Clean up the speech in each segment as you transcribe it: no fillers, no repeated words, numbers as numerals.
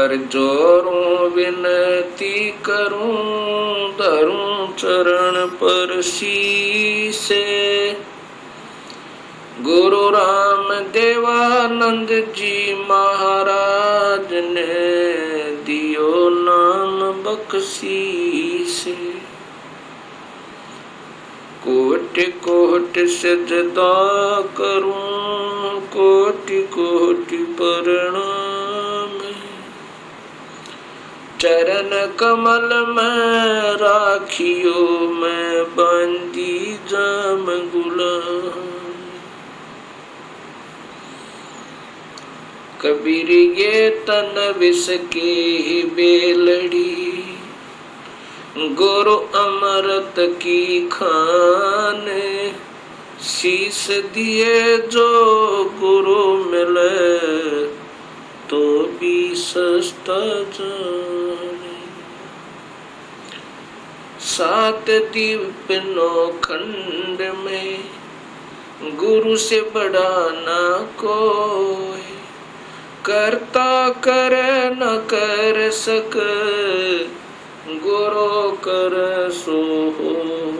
कर जोरूं विनती करूं, धरूं चरण पर शीसे। गुरु राम देवानंद जी महाराज ने दियो नाम बख्शीसे। कोटि कोटि सजदा करूं, कोटि कोटि प्रणाम। चरण कमल में राखियो, मैं बंदी जाम गुलाम। कबीर ये तन विष की बेलड़ी, गुरु अमृत की खान। शीस दिए जो गुरु मिले, तो भी सस्ता जाने। सात दीप नौ खंड में, गुरु से बड़ा ना कोई। करता करे न कर सक, गुरु कर सो होय।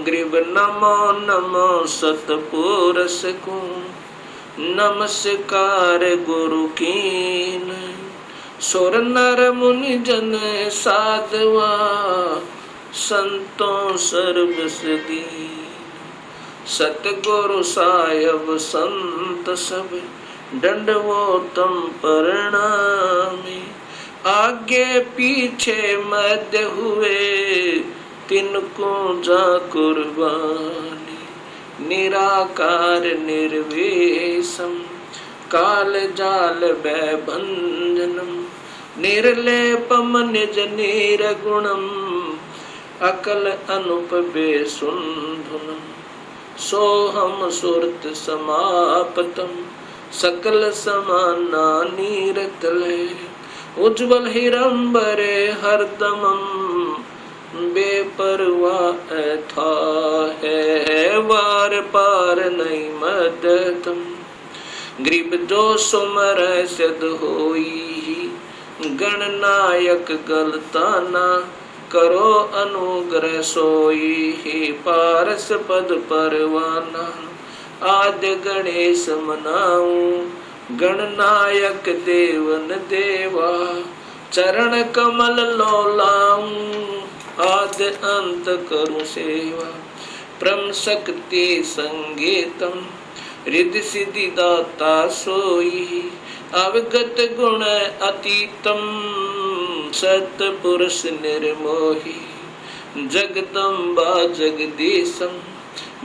ग्रीव नमो नमो सतपुरुष को, नमस्कार गुरु कीन। सुर नर मुनि जन साधवा, संतों सर्वस दीन। सतगुरु साहिब संत सब, दंडवोतम प्रणामी। आगे पीछे मध्य हुए, तिनको जा कुर्बानी। निराकार निर्वेशम, काल जाल भयभंजनम। निर्लेपम निज निर्गुणम, अकल अनुप बेसुंधुनम। सोहम सुरत समापतम, सकल समाना नीरतले। उज्ज्वल हिरंबरे हरदमम, बेपरवाह था है वार पार नहीं मदतम। ग्रीब जो सुमर सिद्ध होई, गणनायक गलताना। करो अनुग्रह सोई, ही पारस पद परवाना। आद्य गणेश मनाऊं, गणनायक देवन देवा। चरण कमल लोलाऊं, आद्य अंत करूं सेवा। परम शक्ति संगीतम, रिद्धि सिद्धि दाता सोई। अवगत गुण अतीतम, सतपुरुष निर्मोही। जगदम्बा जगदीशम,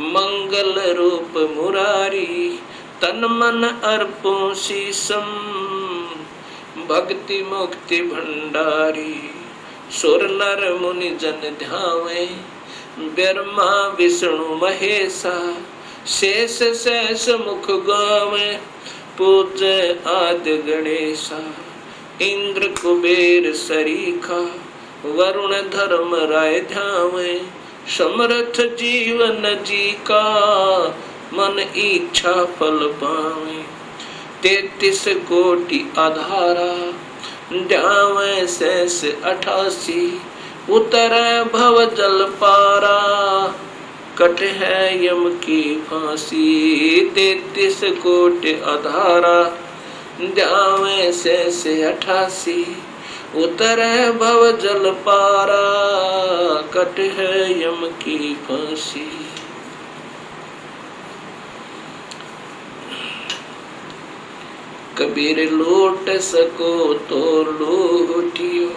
मंगल रूप मुरारी। तन मन अर्पों शीसम, भक्ति मुक्ति भंडारी। सुर नर मुनि जन ध्यावे, ब्रह्मा विष्णु महेशा। शेष शेष मुख गावे, पूज्य आद्य गणेशा। इंद्र कुबेर सरीखा, वरुण धर्म राय ध्यावे। समर्थ जीवन जी का, मन इच्छा फल पावे। 33 कोटि आधारा, ध्यावे शेष 88। उतर भव जल पारा, कट है यम की फांसी। 33 कोटि आधारा, ध्यावे शेष 88। उतर भव जल पारा, कट है यम की फांसी। कबीर लूट सको तो लूटियो,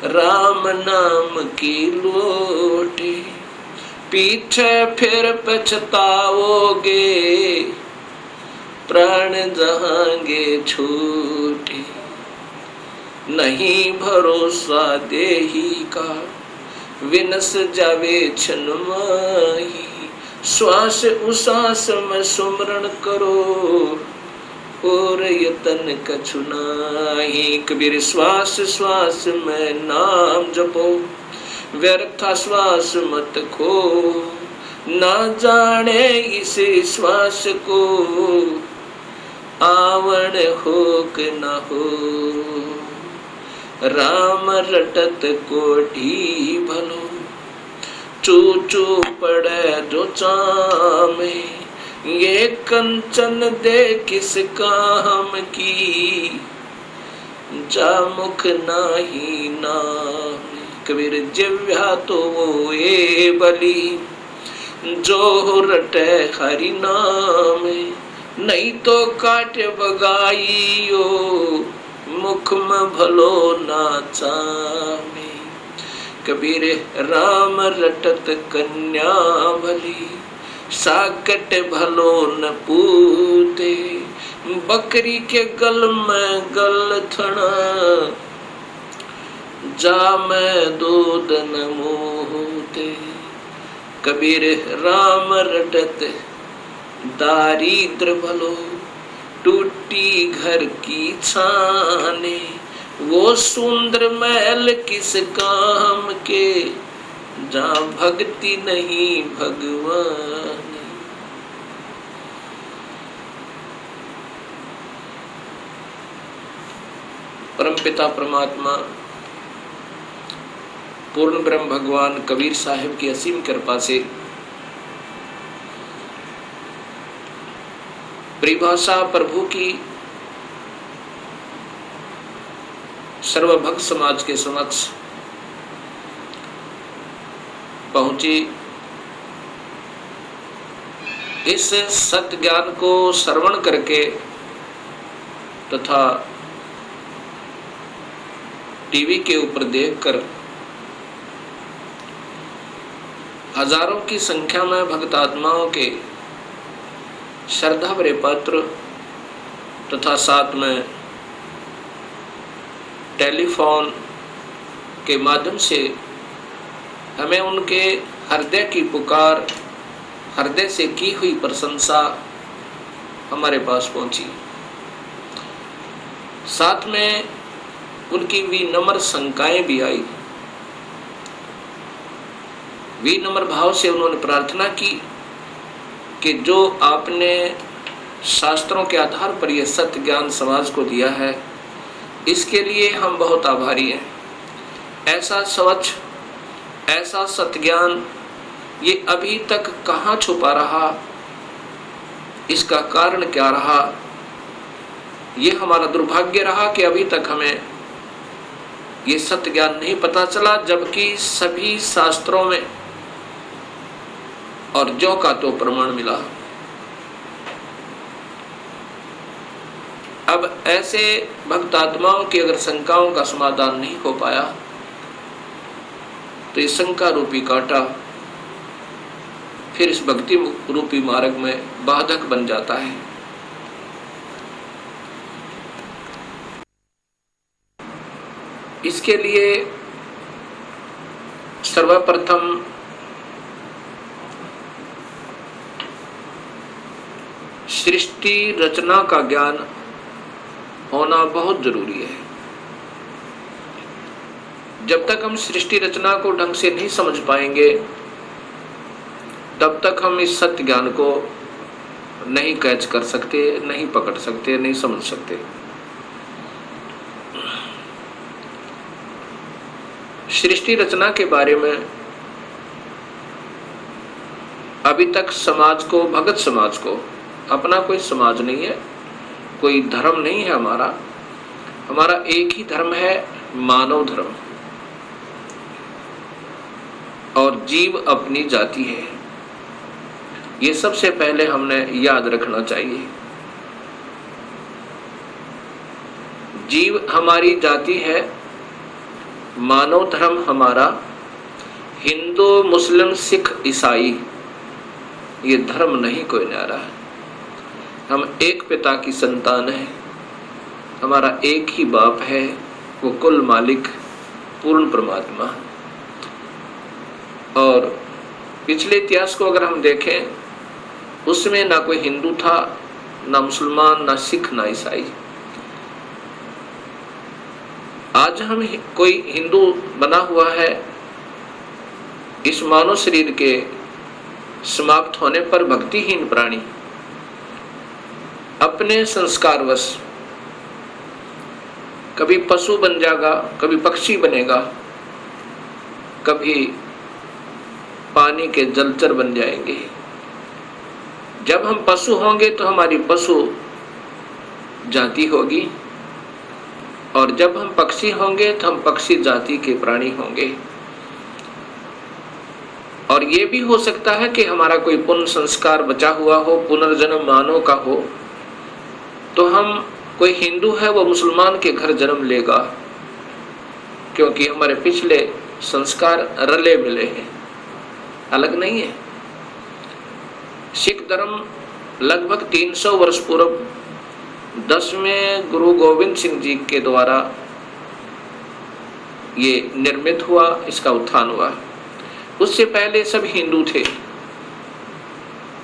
राम नाम की लोटी। पीछे फिर पछताओगे, प्राण जहांगे छूटे। नहीं भरोसा देही का, विनस जावे छन माही। श्वास उसास में सुमरण करो, और यतन कछु नाही। कबीर श्वास श्वास में नाम जपो, व्यर्थ श्वास मत खो। ना जाने इस श्वास को, आवण होक न हो। राम रटत कोठी भलो, चू चू पड़े जो चामे। ये कंचन दे किस काम की, जा मुख नाही नामे। कबीर जिव्या तो वो ये बली, जो रटे हरि नामे। नहीं तो काट बगाइयो, मुख में भलो ना चामे। कबीर राम रटत कन्या भली, साकट भलो न पूते। बकरी के गल में गल थना, जा में दूध न मोहते। कबीर राम रटत दारिद्र भलो, टूटी घर की छाने। वो सुंदर महल किस काम के, जहाँ भक्ति नहीं भगवान। परमपिता परमात्मा पूर्ण ब्रह्म भगवान कबीर साहिब की असीम कृपा से परिभाषा प्रभु की सर्वभक्त समाज के समक्ष पहुंची। इस सत्य ज्ञान को श्रवण करके तथा टीवी के ऊपर देखकर हजारों की संख्या में भक्त आत्माओं के श्रद्धा भरे पत्र तथा साथ में टेलीफोन के माध्यम से हमें उनके हृदय की पुकार, हृदय से की हुई प्रशंसा हमारे पास पहुंची। साथ में उनकी विनम्र शंकाएं भी आई। विनम्र भाव से उन्होंने प्रार्थना की कि जो आपने शास्त्रों के आधार पर यह सत्य ज्ञान समाज को दिया है, इसके लिए हम बहुत आभारी हैं। ऐसा स्वच्छ, ऐसा सत्य ज्ञान ये अभी तक कहाँ छुपा रहा, इसका कारण क्या रहा? ये हमारा दुर्भाग्य रहा कि अभी तक हमें ये सत्य ज्ञान नहीं पता चला, जबकि सभी शास्त्रों में और ज्यों का तो प्रमाण मिला। अब ऐसे भक्त आत्माओं की अगर शंकाओं का समाधान नहीं हो पाया तो इस शंका रूपी कांटा फिर इस भक्ति रूपी मार्ग में बाधक बन जाता है। इसके लिए सर्वप्रथम सृष्टि रचना का ज्ञान होना बहुत जरूरी है। जब तक हम सृष्टि रचना को ढंग से नहीं समझ पाएंगे, तब तक हम इस सत्य ज्ञान को नहीं कैच कर सकते, नहीं पकड़ सकते, नहीं समझ सकते। सृष्टि रचना के बारे में अभी तक समाज को, भगत समाज को, अपना कोई समाज नहीं है, कोई धर्म नहीं है हमारा एक ही धर्म है, मानव धर्म, और जीव अपनी जाति है। ये सबसे पहले हमने याद रखना चाहिए। जीव हमारी जाति है, मानव धर्म हमारा, हिंदू मुस्लिम सिख ईसाई ये धर्म नहीं कोई न्यारा है। हम एक पिता की संतान हैं, हमारा एक ही बाप है, वो कुल मालिक पूर्ण परमात्मा। और पिछले इतिहास को अगर हम देखें, उसमें ना कोई हिंदू था, ना मुसलमान, ना सिख, ना ईसाई। आज हम कोई हिंदू बना हुआ है, इस मानव शरीर के समाप्त होने पर भक्तिहीन प्राणी अपने संस्कारवश कभी पशु बन जाएगा, कभी पक्षी बनेगा, कभी पानी के जलचर बन जाएंगे। जब हम पशु होंगे तो हमारी पशु जाति होगी, और जब हम पक्षी होंगे तो हम पक्षी जाति के प्राणी होंगे। और ये भी हो सकता है कि हमारा कोई पुण्य संस्कार बचा हुआ हो, पुनर्जन्म मानव का हो, तो हम, कोई हिंदू है वो मुसलमान के घर जन्म लेगा, क्योंकि हमारे पिछले संस्कार रले मिले हैं, अलग नहीं है। सिख धर्म लगभग 300 वर्ष पूर्व 10वें गुरु गोविंद सिंह जी के द्वारा ये निर्मित हुआ, इसका उत्थान हुआ। उससे पहले सब हिंदू थे।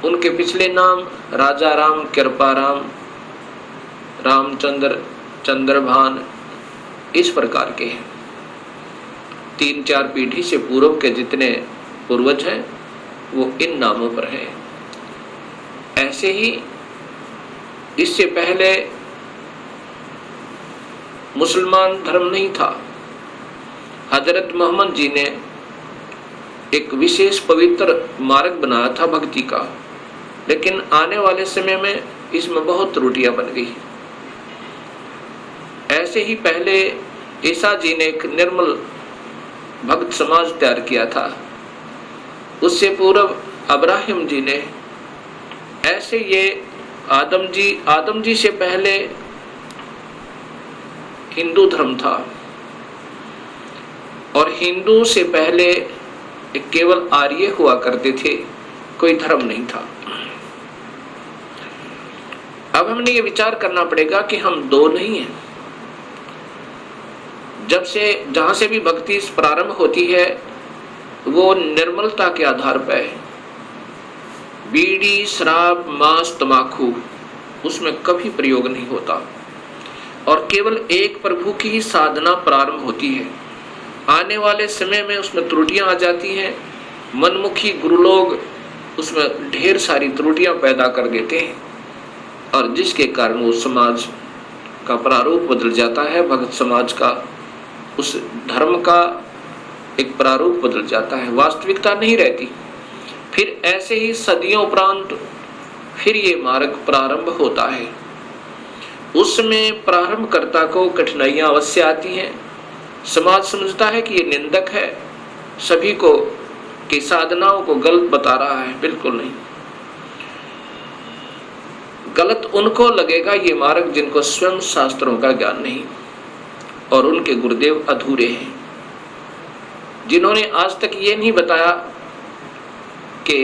उनके पिछले नाम राजा राम, कृपा राम, रामचंद्र, चंद्रभान, इस प्रकार के हैं। 3-4 पीढ़ी से पूर्व के जितने पूर्वज हैं वो इन नामों पर हैं। ऐसे ही इससे पहले मुसलमान धर्म नहीं था। हजरत मोहम्मद जी ने एक विशेष पवित्र मार्ग बनाया था भक्ति का, लेकिन आने वाले समय में इसमें बहुत त्रुटियां बन गई। ऐसे ही पहले ईसा जी ने एक निर्मल भक्त समाज तैयार किया था, उससे पूर्व अब्राहिम जी ने, ऐसे ये आदम जी से पहले हिंदू धर्म था, और हिंदू से पहले केवल आर्य हुआ करते थे, कोई धर्म नहीं था। अब हमने ये विचार करना पड़ेगा कि हम दो नहीं हैं। जहां से भी भक्ति प्रारंभ होती है वो निर्मलता के आधार पर है। बीड़ी, शराब, मांस, तमाकू उसमें कभी प्रयोग नहीं होता, और केवल एक प्रभु की ही साधना प्रारंभ होती है। आने वाले समय में उसमें त्रुटियां आ जाती हैं। मनमुखी गुरु लोग उसमें ढेर सारी त्रुटियां पैदा कर देते हैं, और जिसके कारण वो समाज का प्रारूप बदल जाता है, भक्त समाज का, उस धर्म का एक प्रारूप बदल जाता है, वास्तविकता नहीं रहती। फिर ऐसे ही सदियों उपरांत फिर ये मार्ग प्रारंभ होता है। उसमें प्रारंभकर्ता को कठिनाइयां अवश्य आती हैं। समाज समझता है कि ये निंदक है, सभी को की साधनाओं को गलत बता रहा है। बिल्कुल नहीं, गलत उनको लगेगा ये मार्ग जिनको स्वयं शास्त्रों का ज्ञान नहीं और उनके गुरुदेव अधूरे हैं, जिन्होंने आज तक ये नहीं बताया कि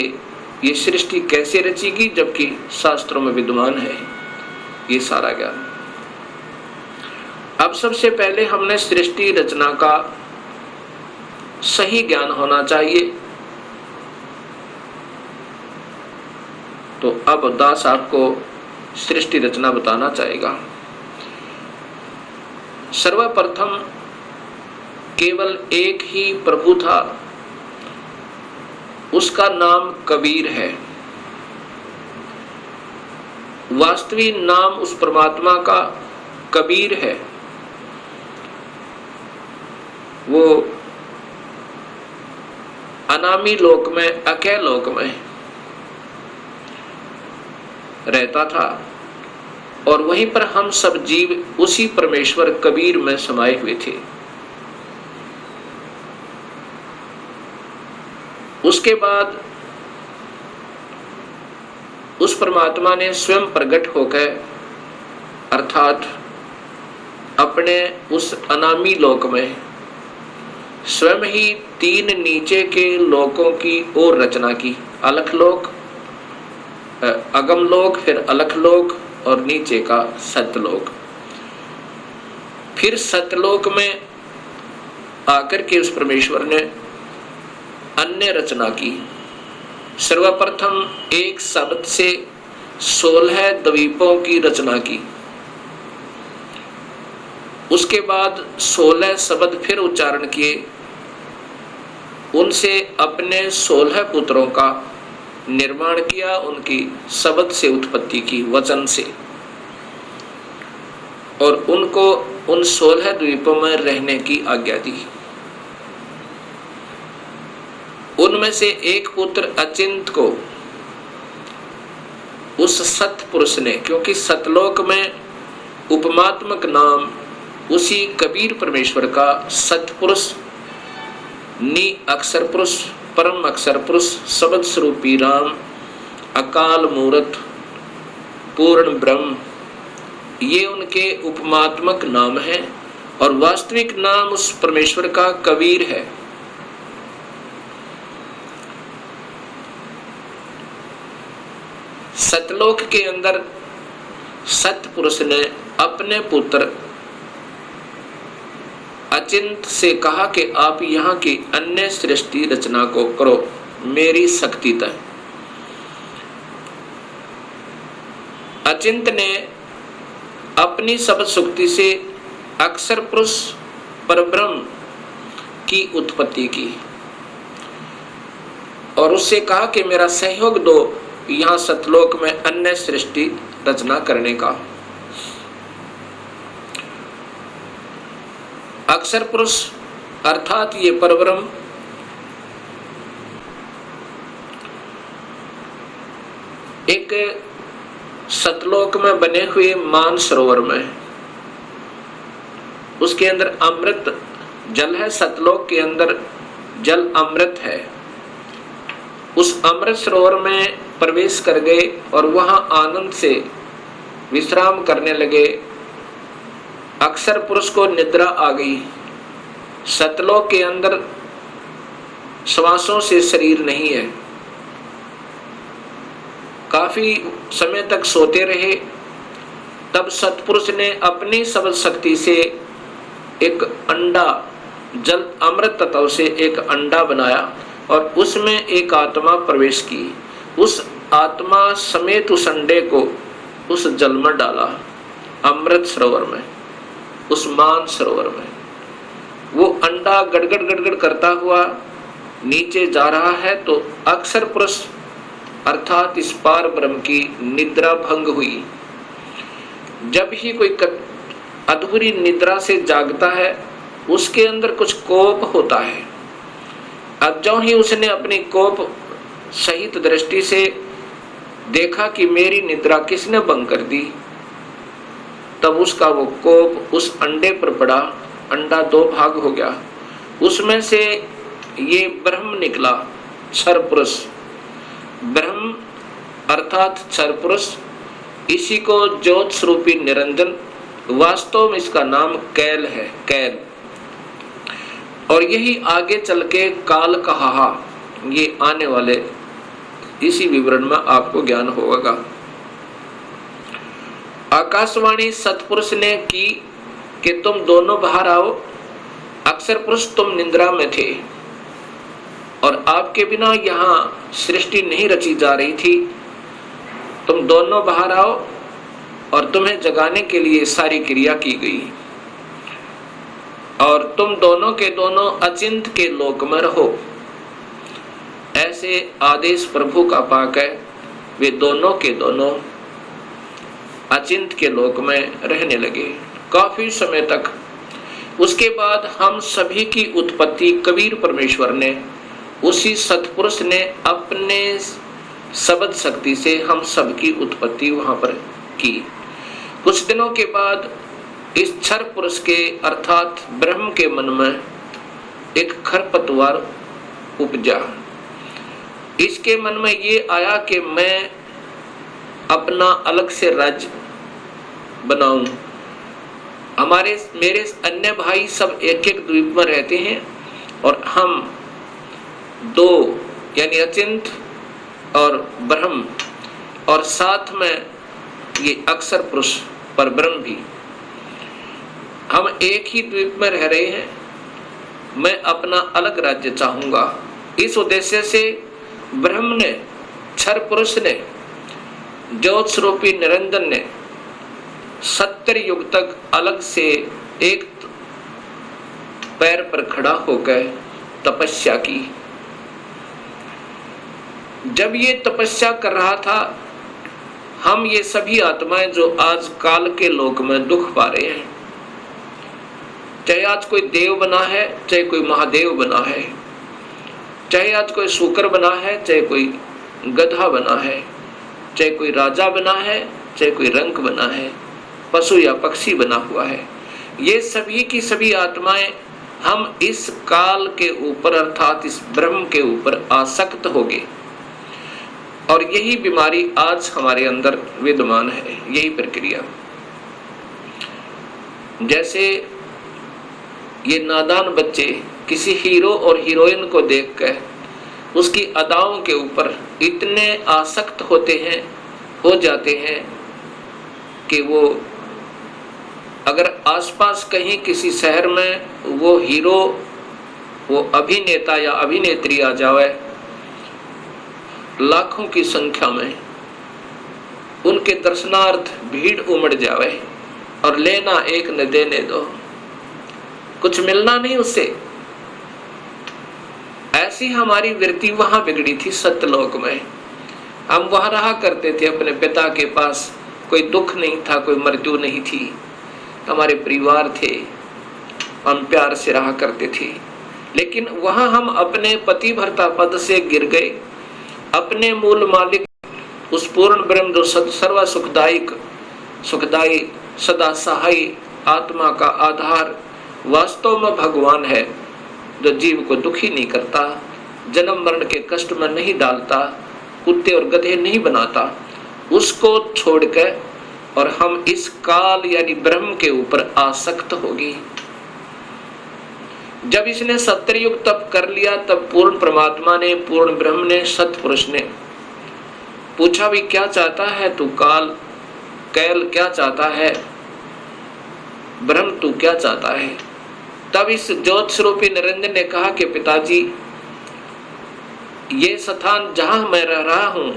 ये सृष्टि कैसे रचेगी, जबकि शास्त्रों में विद्यमान है ये सारा ज्ञान। अब सबसे पहले हमने सृष्टि रचना का सही ज्ञान होना चाहिए। तो अब दास आपको सृष्टि रचना बताना चाहेगा। सर्वप्रथम केवल एक ही प्रभु था, उसका नाम कबीर है। वास्तविक नाम उस परमात्मा का कबीर है। वो अनामी लोक में, अकय लोक में रहता था, और वहीं पर हम सब जीव उसी परमेश्वर कबीर में समाये हुए थे। उसके बाद उस परमात्मा ने स्वयं प्रकट होकर, अर्थात अपने उस अनामी लोक में स्वयं ही 3 नीचे के लोकों की ओर रचना की। अलख लोक, अगम लोक, फिर अलख लोक, और नीचे का सतलोक। फिर सतलोक में आकर के उस परमेश्वर ने अन्य रचना की। सर्वप्रथम एक शब्द से 16 द्वीपों की रचना की। उसके बाद 16 शब्द फिर उच्चारण किए, उनसे अपने 16 पुत्रों का निर्माण किया, उनकी शब्द से उत्पत्ति की, वचन से। और उनको उन 16 द्वीपों में रहने की आज्ञा दी। उनमें से एक पुत्र अचिंत को उस सतपुरुष ने, क्योंकि सतलोक में उपमात्मक नाम उसी कबीर परमेश्वर का सतपुरुष, नि अक्षर पुरुष, परम अक्षर पुरुष, शब्द स्वरूपी राम, अकाल मूर्त, पूर्ण ब्रह्म, ये उनके उपमात्मक नाम है और वास्तविक नाम उस परमेश्वर का कबीर है। सतलोक के अंदर सतपुरुष ने अपने पुत्र अचिंत से कहा कि आप यहाँ की अन्य सृष्टि रचना को करो मेरी शक्ति तक। अचिंत ने अपनी शब्द शक्ति से अक्षर पुरुष परब्रह्म की उत्पत्ति की और उससे कहा कि मेरा सहयोग दो यहाँ सतलोक में अन्य सृष्टि रचना करने का। अक्षर पुरुष अर्थात ये परब्रह्म एक सतलोक में बने हुए मान सरोवर में, उसके अंदर अमृत जल है। सतलोक के अंदर जल अमृत है। उस अमृत सरोवर में प्रवेश कर गए और वहां आनंद से विश्राम करने लगे। अक्षर पुरुष को निद्रा आ गई। सतलोक के अंदर श्वासों से शरीर नहीं है। काफी समय तक सोते रहे। तब सतपुरुष ने अपनी शब्द शक्ति से एक अंडा, जल अमृत तत्व से एक अंडा बनाया और उसमें एक आत्मा प्रवेश की। उस आत्मा समेत उस अंडे को उस जल में डाला, अमृत सरोवर में, उस मान सरोवर में। वो अंडा गड़गड़ गड़गड़ करता हुआ नीचे जा रहा है तो अक्षर पुरुष अर्थात इस पार ब्रह्म की निद्रा भंग हुई। जब ही कोई अधूरी निद्रा से जागता है उसके अंदर कुछ कोप होता है। अब जो ही उसने अपनी कोप सहित दृष्टि से देखा कि मेरी निद्रा किसने भंग कर दी, तब उसका वो कोप उस अंडे पर पड़ा। अंडा दो भाग हो गया। उसमें से ये ब्रह्म निकला, क्षर पुरुष। ब्रह्म अर्थात क्षर पुरुष, इसी को ज्योत स्वरूपी निरंजन, वास्तव में इसका नाम कैल है, कैल। और यही आगे चल के काल कहा, ये आने वाले इसी विवरण में आपको ज्ञान होगा। आकाशवाणी सतपुरुष ने की कि तुम दोनों बाहर आओ। अक्षर पुरुष तुम निद्रा में थे और आपके बिना यहाँ सृष्टि नहीं रची जा रही थी। तुम दोनों बाहर आओ और तुम्हें जगाने के लिए सारी क्रिया की गई और तुम दोनों के दोनों अचिंत के लोक में रहो। ऐसे आदेश प्रभु का पाक है। वे दोनों के दोनों अचिंत के लोक में रहने लगे काफी समय तक। उसके बाद हम सभी की उत्पत्ति कबीर परमेश्वर ने, उसी सतपुरुष ने अपने शब्द शक्ति से हम सबकी उत्पत्ति वहां पर की। कुछ दिनों के बाद इस क्षर पुरुष के अर्थात ब्रह्म के मन में एक खरपतवार उपजा। इसके मन में ये आया कि मैं अपना अलग से राज्य बनाऊं। मेरे अन्य भाई सब एक एक द्वीप में रहते हैं और हम दो यानी अचिंत और ब्रह्म और साथ में ये अक्षर पुरुष पर ब्रह्म भी, हम एक ही द्वीप में रह रहे हैं। मैं अपना अलग राज्य चाहूंगा। इस उद्देश्य से ब्रह्म ने, क्षर पुरुष ने, ज्योत स्वरूपी निरंजन ने 70 युग तक अलग से एक पैर पर खड़ा होकर तपस्या की। जब ये तपस्या कर रहा था, हम ये सभी आत्माएं जो आज काल के लोक में दुख पा रहे हैं, चाहे आज कोई देव बना है, चाहे कोई महादेव बना है, चाहे आज कोई शूकर बना है, चाहे कोई गधा बना है, चाहे कोई राजा बना है, चाहे कोई रंक बना है, पशु या पक्षी बना हुआ है, ये सभी की सभी आत्माएं हम इस काल के ऊपर अर्थात इस ब्रह्म के ऊपर आसक्त हो गए। और यही बीमारी आज हमारे अंदर विद्यमान है, यही प्रक्रिया। जैसे ये नादान बच्चे किसी हीरो और हीरोइन को देखकर उसकी अदाओं के ऊपर इतने आसक्त हो जाते हैं कि वो अगर आसपास कहीं किसी शहर में वो हीरो, वो अभिनेता या अभिनेत्री आ जावे, लाखों की संख्या में उनके दर्शनार्थ भीड़ उमड़ जावे और लेना एक न देने दो, कुछ मिलना नहीं उससे। ऐसी हमारी वृत्ति वहां बिगड़ी थी सत्यलोक में। हम वहां रहा करते थे अपने पिता के पास, कोई दुख नहीं था, कोई मृत्यु नहीं थी, हमारे परिवार थे, हम प्यार से रहा करते थे। लेकिन वहां हम अपने पति भर्ता पद से गिर गए, अपने मूल मालिक उस पूर्ण ब्रह्म जो सर्व सुखदायी सदा सहाय आत्मा का आधार वास्तव में भगवान है, जो जीव को दुखी नहीं करता, जन्म मरण के कष्ट में नहीं डालता, कुत्ते और गधे नहीं बनाता, उसको छोड़कर और हम इस काल यानी ब्रह्म के ऊपर आसक्त होगी। जब इसने सत्ययुग तप कर लिया, तब पूर्ण परमात्मा ने, पूर्ण ब्रह्म ने, सतपुरुष ने पूछा भी क्या चाहता है तू कैल क्या चाहता है, ब्रह्म तू क्या चाहता है। तब इस ज्योत स्वरूपी निरंजन ने कहा कि पिताजी, ये स्थान जहां मैं रह रहा हूं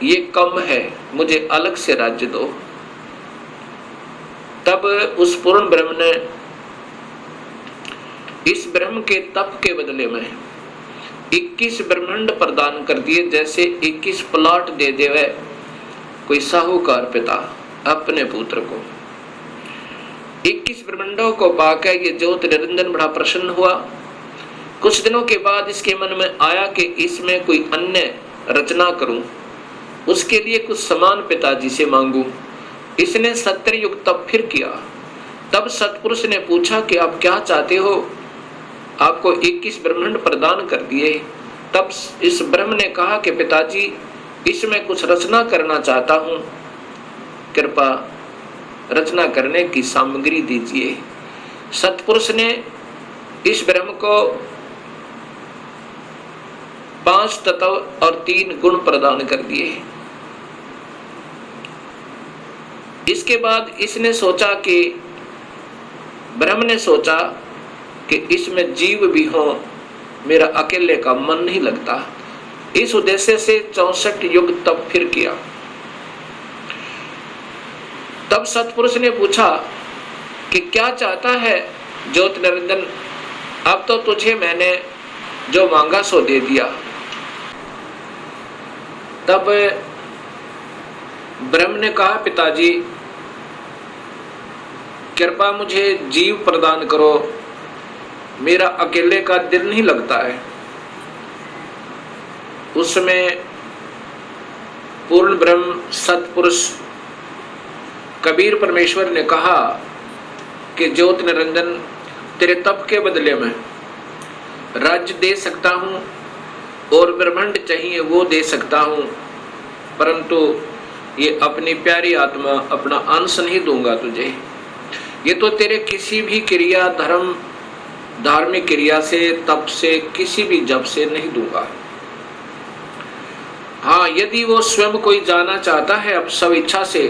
ये कम है, मुझे अलग से राज्य दो। तब उस पूर्ण ब्रह्म ने इस ब्रह्म के तप के बदले में 21 ब्रह्मांड प्रदान कर दिए, जैसे 21 प्लॉट दे देवे कोई साहूकार पिता अपने पुत्र को। 21 ब्रह्मांडों को पाकर ये ज्योत निरंजन बड़ा प्रसन्न हुआ। कुछ दिनों के बाद इसके मन में आया कि इसमें कोई अन्य रचना करूं, उसके लिए कुछ समान पिताजी से मांगूं। इसने सत्ययुग तप फिर किया। तब सतपुरुष ने पूछा कि आप क्या चाहते हो, आपको 21 ब्रह्मांड प्रदान कर दिए। तब इस ब्रह्म ने कहा कि पिताजी, इसमें कुछ रचना करना चाहता हूं, कृपा रचना करने की सामग्री दीजिए। सतपुरुष ने इस ब्रह्म को 5 तत्व और 3 गुण प्रदान कर दिए। इसके बाद इसने सोचा कि ब्रह्म ने सोचा कि इसमें जीव भी हो, मेरा अकेले का मन नहीं लगता। इस उद्देश्य से 64 युग तप फिर किया। तब सतपुरुष ने पूछा कि क्या चाहता है ज्योत निरंजन, अब तो तुझे मैंने जो मांगा सो दे दिया। तब ब्रह्म ने कहा, पिताजी कृपा मुझे जीव प्रदान करो, मेरा अकेले का दिल नहीं लगता है। उसमें पूर्ण ब्रह्म सतपुरुष कबीर परमेश्वर ने कहा कि ज्योत निरंजन, तेरे तप के बदले में राज्य दे सकता हूं और ब्रह्मांड चाहिए वो दे सकता हूं, परंतु ये अपनी प्यारी आत्मा, अपना अंश नहीं दूंगा तुझे। ये तो तेरे किसी भी क्रिया, धर्म, धार्मिक क्रिया से, तप से, किसी भी जप से नहीं दूंगा। हाँ, यदि वो स्वयं कोई जाना चाहता है अब सब इच्छा से,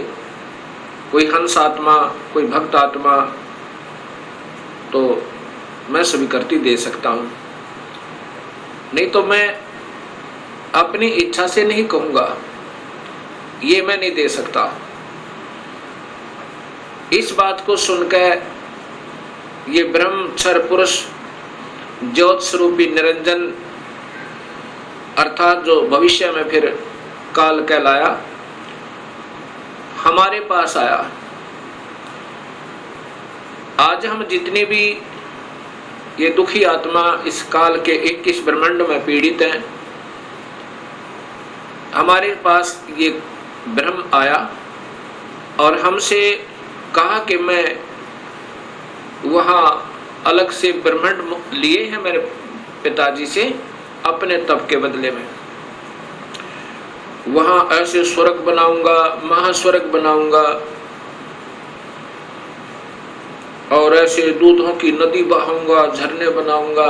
कोई हंस आत्मा, कोई भक्त आत्मा, तो मैं स्वीकृति दे सकता हूं, नहीं तो मैं अपनी इच्छा से नहीं कहूंगा, ये मैं नहीं दे सकता। इस बात को सुनकर ये ब्रह्मचर्य पुरुष ज्योत स्वरूपी निरंजन अर्थात जो भविष्य में फिर काल कहलाया, हमारे पास आया। आज हम जितने भी ये दुखी आत्मा इस काल के 21 ब्रह्मांड में पीड़ित हैं, हमारे पास ये ब्रह्म आया और हमसे कहा कि मैं वहाँ अलग से ब्रह्मांड लिए हैं मेरे पिताजी से अपने तप के बदले में। वहाँ ऐसे स्वर्ग बनाऊंगा, महास्वर्ग बनाऊंगा और ऐसे दूधों की नदी बहाऊंगा, झरने बनाऊंगा।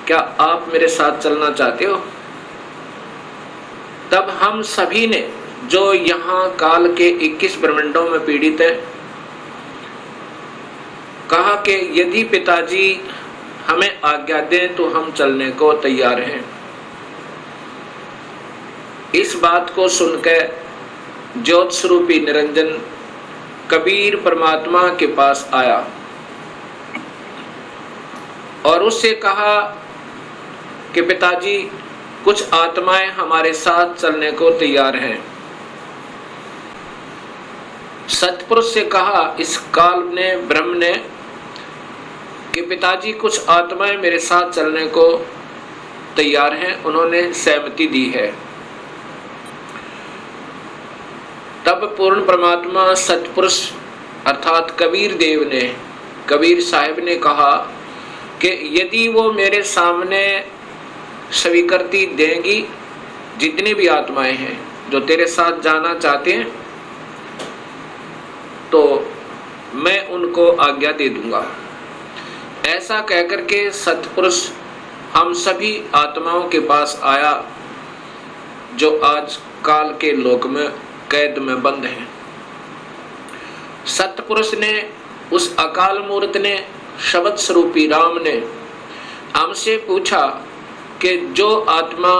क्या आप मेरे साथ चलना चाहते हो? तब हम सभी ने जो यहाँ काल के 21 ब्रह्मांडों में पीड़ित है, कहा कि यदि पिताजी हमें आज्ञा दें तो हम चलने को तैयार हैं। इस बात को सुनकर ज्योत स्वरूपी निरंजन कबीर परमात्मा के पास आया और उससे कहा कि पिताजी, कुछ आत्माएं हमारे साथ चलने को तैयार हैं। सतपुरुष से कहा इस काल ने, ब्रह्म ने, कि पिताजी कुछ आत्माएं मेरे साथ चलने को तैयार हैं, उन्होंने सहमति दी है। तब पूर्ण परमात्मा सतपुरुष अर्थात कबीर देव ने, कबीर साहिब ने कहा कि यदि वो मेरे सामने स्वीकृति देंगी, जितनी भी आत्माएं हैं जो तेरे साथ जाना चाहते हैं, तो मैं उनको आज्ञा दे दूंगा। ऐसा कहकर के सतपुरुष हम सभी आत्माओं के पास आया जो आज काल के लोक में कैद में बंद हैं। सतपुरुष ने, उस अकाल मूर्त ने, शब्द स्वरूपी राम ने हमसे पूछा कि जो आत्मा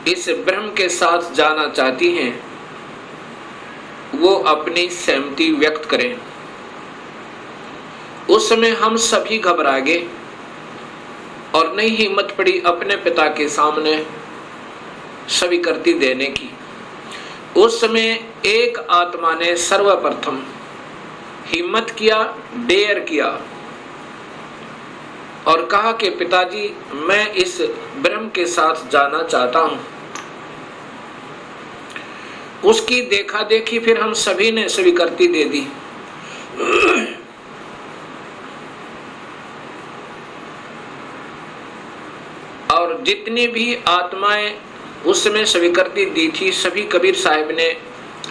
इस ब्रह्म के साथ जाना चाहती हैं वो अपनी सहमति व्यक्त करें। उस समय हम सभी घबरा गए और नहीं हिम्मत पड़ी अपने पिता के सामने स्वीकृति देने की। उस समय एक आत्मा ने सर्वप्रथम हिम्मत किया, डेयर किया और कहा कि पिताजी, मैं इस ब्रह्म के साथ जाना चाहता हूं। उसकी देखा देखी फिर हम सभी ने स्वीकृति दे दी। और जितनी भी आत्माएं उस समय स्वीकृति दी थी, सभी कबीर साहिब ने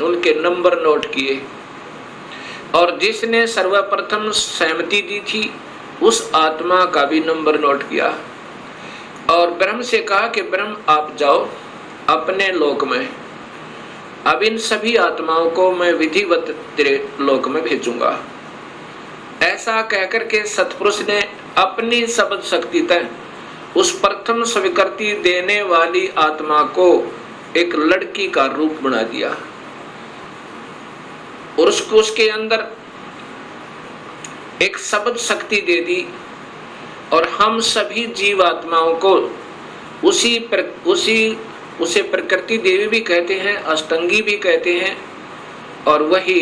उनके नंबर नोट किए और जिसने सर्वप्रथम सहमति दी थी उस आत्मा का भी नंबर नोट किया और ब्रह्म से कहा कि ब्रह्म आप जाओ अपने लोक में, अब इन सभी आत्माओं को मैं विधिवत तेरे लोक में भेजूंगा। ऐसा कहकर के सतपुरुष ने अपनी शब्द शक्ति तक उस प्रथम स्वीकृति देने वाली आत्मा को एक लड़की का रूप बना दिया और उसके अंदर एक शब्द शक्ति दे दी और हम सभी जीवात्माओं को उसे प्रकृति देवी भी कहते हैं, अष्टंगी भी कहते हैं और वही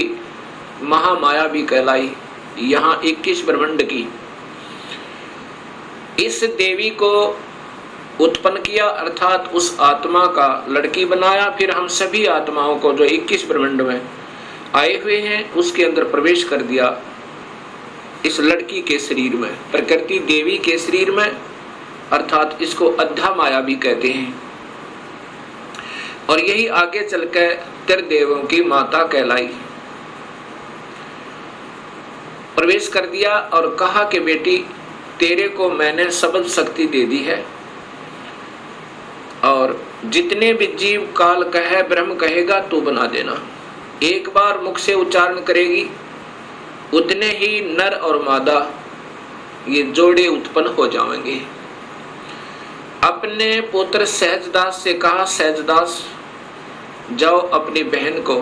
महामाया भी कहलाई। यहाँ 21 ब्रह्मांड की इस देवी को उत्पन्न किया अर्थात उस आत्मा का लड़की बनाया। फिर हम सभी आत्माओं को जो 21 ब्रह्मांड में आए हुए हैं उसके अंदर प्रवेश कर दिया, इस लड़की के शरीर में, प्रकृति देवी के शरीर में, अर्थात इसको अद्धा माया भी कहते हैं। और यही आगे चलकर त्रिदेवों की माता कहलाई। प्रवेश कर दिया और कहा कि बेटी, तेरे को मैंने शब्द शक्ति दे दी है और जितने भी जीव काल कहे, ब्रह्म कहेगा तो बना देना। एक बार मुख से उच्चारण करेगी, उतने ही नर और मादा ये जोड़े उत्पन्न हो जाएंगे। अपने पुत्र सहजदास से कहा, सहजदास जाओ अपनी बहन को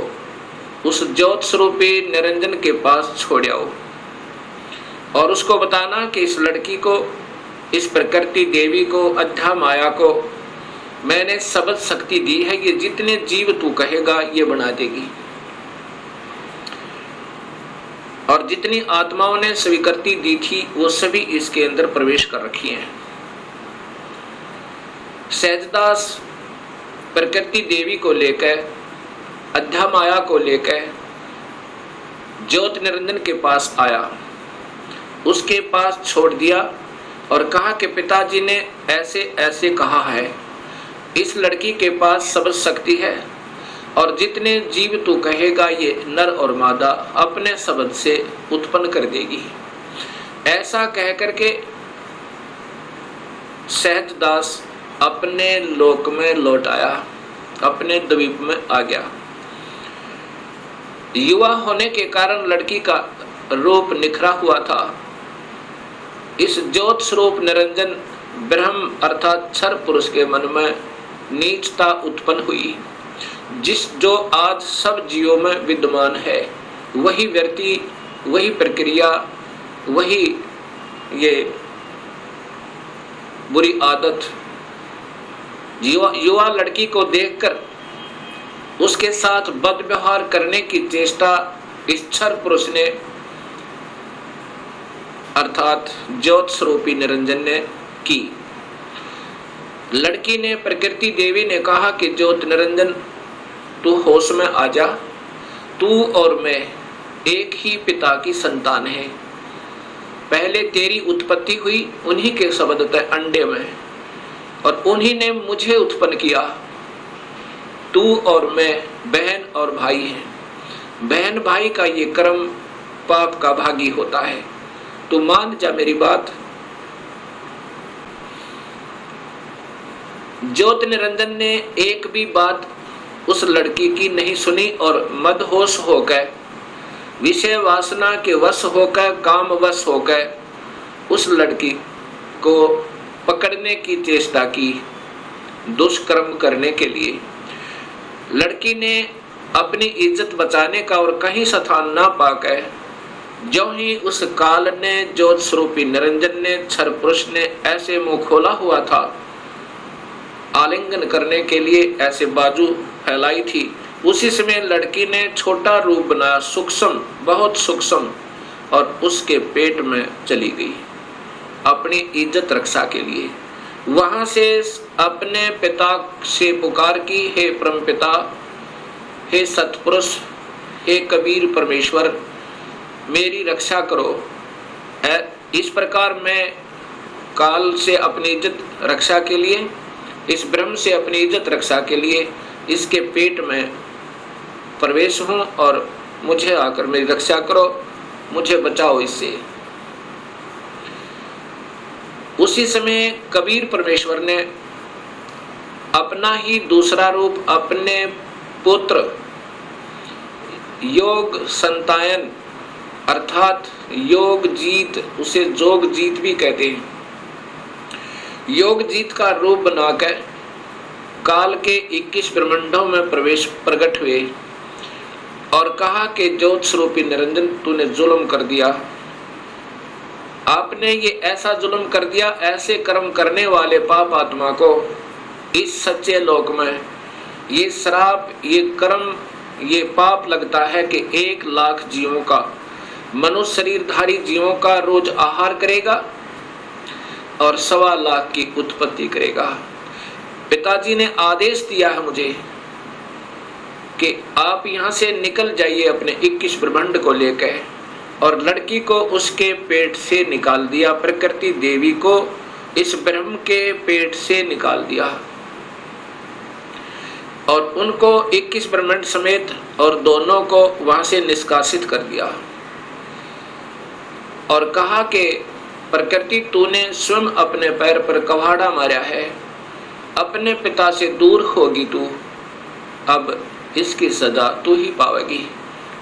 उस ज्योत स्वरूपी निरंजन के पास छोड़ आओ और उसको बताना कि इस लड़की को, इस प्रकृति देवी को, अद्धा माया को मैंने शब्द शक्ति दी है, ये जितने जीव तू कहेगा ये बना देगी। और जितनी आत्माओं ने स्वीकृति दी थी वो सभी इसके अंदर प्रवेश कर रखी हैं। सहजदास प्रकृति देवी को लेकर, अध्या माया को लेकर ज्योत निरंजन के पास आया, उसके पास छोड़ दिया और कहा कि पिताजी ने ऐसे ऐसे कहा है, इस लड़की के पास सब शक्ति है और जितने जीव तू कहेगा ये नर और मादा अपने शब्द से उत्पन्न कर देगी। ऐसा कह करके सहजदास अपने लोक में लौट आया, अपने द्वीप में आ गया। युवा होने के कारण लड़की का रूप निखरा हुआ था। इस ज्योत स्वरूप निरंजन ब्रह्म अर्थात क्षर पुरुष के मन में नीचता उत्पन्न हुई, जो आज सब जीवों में विद्यमान है। वही व्यक्ति, वही प्रक्रिया, वही ये बुरी आदत युवा लड़की को देखकर उसके साथ बदव्यवहार करने की चेष्टा इस क्षर पुरुष ने अर्थात ज्योत स्वरूपी निरंजन ने की। लड़की ने, प्रकृति देवी ने कहा कि ज्योत निरंजन तू होश में आ जा, तू और मैं एक ही पिता की संतान है। पहले तेरी उत्पत्ति हुई उन्हीं के शब्द तय अंडे में और उन्हीं ने मुझे उत्पन्न किया। तू और मैं बहन और भाई हैं। बहन भाई का ये कर्म पाप का भागी होता है। तू मान जा मेरी बात। ज्योत निरंजन ने एक भी बात उस लड़की की नहीं सुनी और मदहोश होकर, विषय वासना के वश होकर, काम वश होकर उस लड़की को पकड़ने की चेष्टा की, दुष्कर्म करने के लिए। लड़की ने अपनी इज्जत बचाने का और कहीं स्थान ना पाकर, जो ही उस काल ने, ज्योत स्वरूपी निरंजन ने, क्षर पुरुष ने ऐसे मुंह खोला हुआ था आलिंगन करने के लिए, ऐसे बाजू फैलाई थी, उसी समय लड़की ने छोटा रूप बनाया, सूक्ष्म, बहुत सूक्ष्म, और उसके पेट में चली गई अपनी इज्जत रक्षा के लिए। वहां से अपने पिता से पुकार की, हे परम पिता, हे सतपुरुष, हे कबीर परमेश्वर, मेरी रक्षा करो। इस प्रकार मैं काल से अपनी इज्जत रक्षा के लिए, इस ब्रह्म से अपनी इज्जत रक्षा के लिए इसके पेट में प्रवेश हूं और मुझे आकर मेरी रक्षा करो, मुझे बचाओ इससे। उसी समय कबीर परमेश्वर ने अपना ही दूसरा रूप अपने पुत्र योग संतायन अर्थात योग जीत, उसे जोग जीत भी कहते हैं, योग जीत का रूप बनाकर काल के 21 ब्रह्मांडों में प्रकट हुए और कहा कि ज्योत स्वरूपी निरंजन, तूने जुल्म कर दिया, आपने ये ऐसा जुल्म कर दिया, ऐसे कर्म करने वाले पाप आत्मा को इस सच्चे लोक में ये श्राप, ये कर्म, ये पाप लगता है कि 1 लाख जीवों का, मनुष्य शरीरधारी जीवों का रोज आहार करेगा और 1.25 लाख की उत्पत्ति करेगा। पिताजी ने आदेश दिया है मुझे कि आप यहाँ से निकल जाइए अपने 21 ब्रह्मांड को लेकर, और लड़की को उसके पेट से निकाल दिया, प्रकृति देवी को इस ब्रह्म के पेट से निकाल दिया और उनको 21 ब्रह्मांड समेत और दोनों को वहां से निष्कासित कर दिया और कहा कि प्रकृति, तूने स्वयं अपने पैर पर कवाड़ा मारा है, अपने पिता से दूर होगी तू, अब इसकी सजा तू ही पावेगी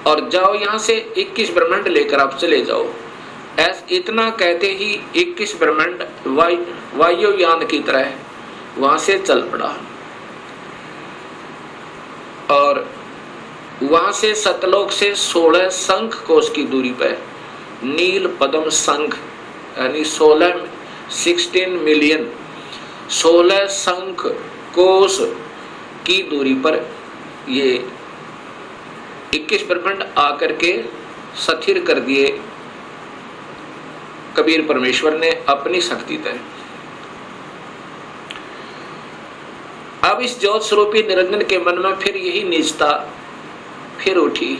और जाओ यहाँ से 21 ब्रह्मांड लेकर आप चले जाओ। इतना कहते ही 21 ब्रह्मांड वायुयान की तरह वहां से चल पड़ा और वहां से सतलोक से 16 शंख कोश की दूरी पर नील पद्म शंख यानी 16 मिलियन 16 शंख कोस की दूरी पर ये 21 ब्रह्मांड आकर के स्थिर कर दिए कबीर परमेश्वर ने अपनी शक्ति तय। अब इस ज्योत स्वरूपी निरंजन के मन में फिर यही नीचता फिर उठी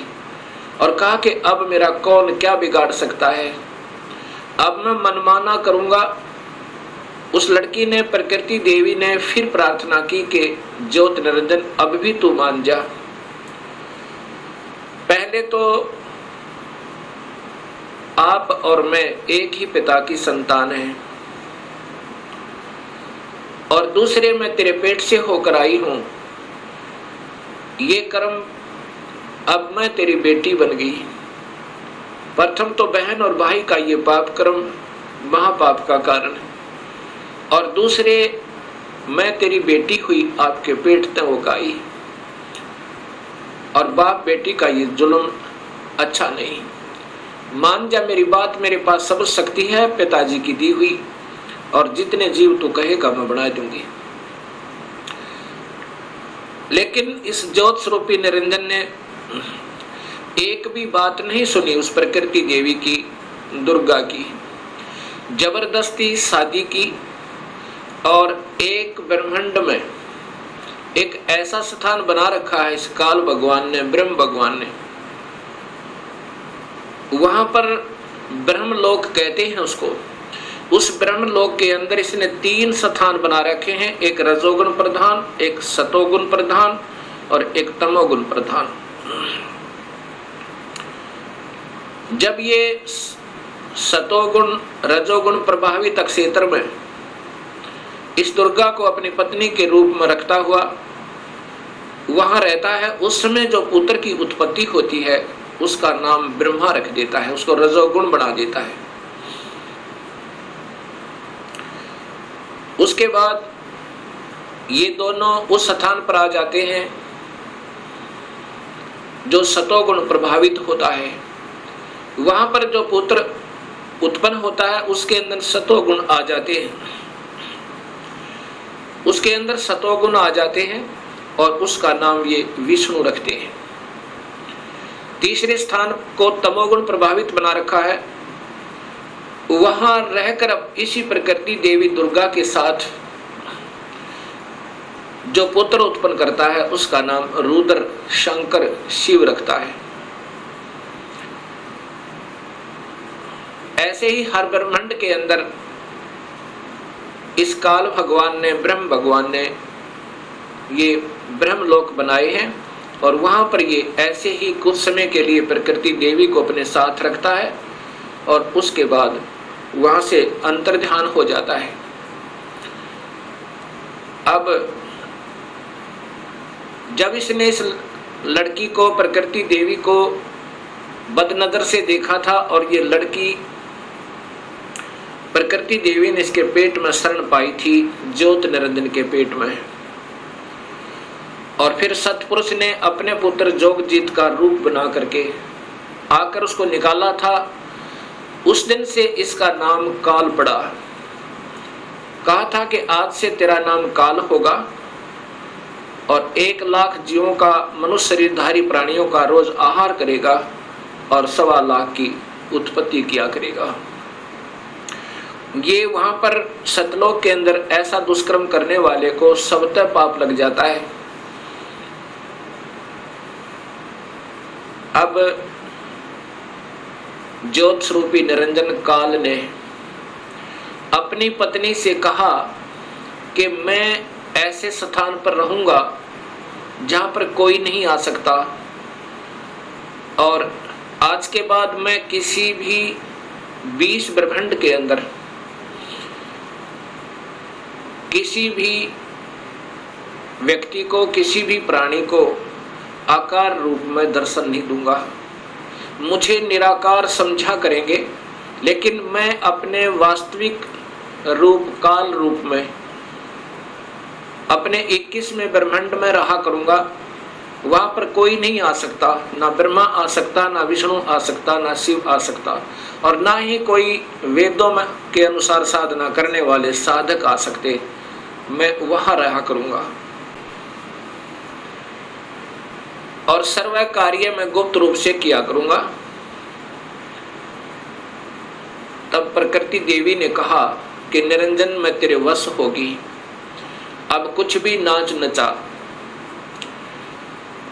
और कहा कि अब मेरा कौन क्या बिगाड़ सकता है, अब मैं मनमाना करूंगा। उस लड़की ने, प्रकृति देवी ने फिर प्रार्थना की कि ज्योत निरंजन अब भी तू मान जा। पहले तो आप और मैं एक ही पिता की संतान हैं, और दूसरे मैं तेरे पेट से होकर आई हूं। ये कर्म, अब मैं तेरी बेटी बन गई। प्रथम तो बहन और भाई का ये पाप कर्म महापाप का कारण है, और दूसरे मैं तेरी बेटी हुई आपके पेट तक होकर आई, और बाप बेटी का ये जुल्म अच्छा नहीं। मान जा मेरी बात, मेरे पास सब शक्ति है पिताजी की दी हुई, और जितने जीव तू कहेगा मैं बना दूंगी। लेकिन इस ज्योत स्वरूपी निरंजन ने एक भी बात नहीं सुनी उस प्रकृति देवी की, दुर्गा की। जबरदस्ती शादी की, और एक ब्रह्मांड में एक ऐसा स्थान बना रखा है इस काल भगवान ने, ब्रह्म भगवान ने। वहां पर ब्रह्मलोक कहते हैं उसको। उस ब्रह्मलोक के अंदर इसने 3 स्थान बना रखे हैं, एक रजोगुण प्रधान, एक सतोगुण प्रधान और एक तमोगुण प्रधान। जब ये सतोगुण रजोगुण प्रभावित क्षेत्र में इस दुर्गा को अपनी पत्नी के रूप में रखता हुआ वहां रहता है, उस समय जो पुत्र की उत्पत्ति होती है उसका नाम ब्रह्मा रख देता है, उसको रजोगुण बना देता है। उसके बाद ये दोनों उस स्थान पर आ जाते हैं जो सतोगुण प्रभावित होता है। वहां पर जो पुत्र उत्पन्न होता है उसके अंदर सतोगुण आ जाते हैं, उसके अंदर सतोगुण आ जाते हैं, और उसका नाम ये विष्णु रखते हैं। तीसरे स्थान को तमोगुण प्रभावित बना रखा है, वहां रहकर अब इसी प्रकृति देवी दुर्गा के साथ जो पुत्र उत्पन्न करता है उसका नाम रुद्र शंकर शिव रखता है। ऐसे ही हर ब्रह्मांड के अंदर इस काल भगवान ने, ब्रह्म भगवान ने ये ब्रह्मलोक बनाए हैं, और वहां पर ये ऐसे ही कुछ समय के लिए प्रकृति देवी को अपने साथ रखता है, और उसके बाद वहां से अंतर्ध्यान हो जाता है। अब जब इसने इस लड़की को, प्रकृति देवी को बदनजर से देखा था, और ये लड़की प्रकृति देवी ने इसके पेट में शरण पाई थी, ज्योत निरंजन के पेट में, और फिर सतपुरुष ने अपने पुत्र जोगजीत का रूप बना करके आकर उसको निकाला था। उस दिन से इसका नाम काल पड़ा। कहा था कि आज से तेरा नाम काल होगा, और 1 लाख जीवों का, मनुष्य शरीरधारी प्राणियों का रोज आहार करेगा, और 1.25 लाख की उत्पत्ति किया करेगा। ये वहां पर सतलोक के अंदर ऐसा दुष्कर्म करने वाले को सबतः पाप लग जाता है। अब ज्योत स्वरूपी निरंजन काल ने अपनी पत्नी से कहा कि मैं ऐसे स्थान पर रहूंगा जहां पर कोई नहीं आ सकता, और आज के बाद मैं किसी भी 20 ब्रह्मांड के अंदर किसी भी व्यक्ति को, किसी भी प्राणी को आकार रूप में दर्शन नहीं दूंगा। मुझे निराकार समझा करेंगे, लेकिन मैं अपने वास्तविक रूप, काल रूप में अपने 21वें ब्रह्मांड में रहा करूंगा। वहां पर कोई नहीं आ सकता, ना ब्रह्मा आ सकता, ना विष्णु आ सकता, ना शिव आ सकता, और ना ही कोई वेदों में के अनुसार साधना करने वाले साधक आ सकते। मैं वहां रहा करूंगा और सर्व कार्य मैं गुप्त रूप से किया करूंगा। तब प्रकृति देवी ने कहा कि निरंजन मैं तेरे वश होगी, अब कुछ भी नाच नचा।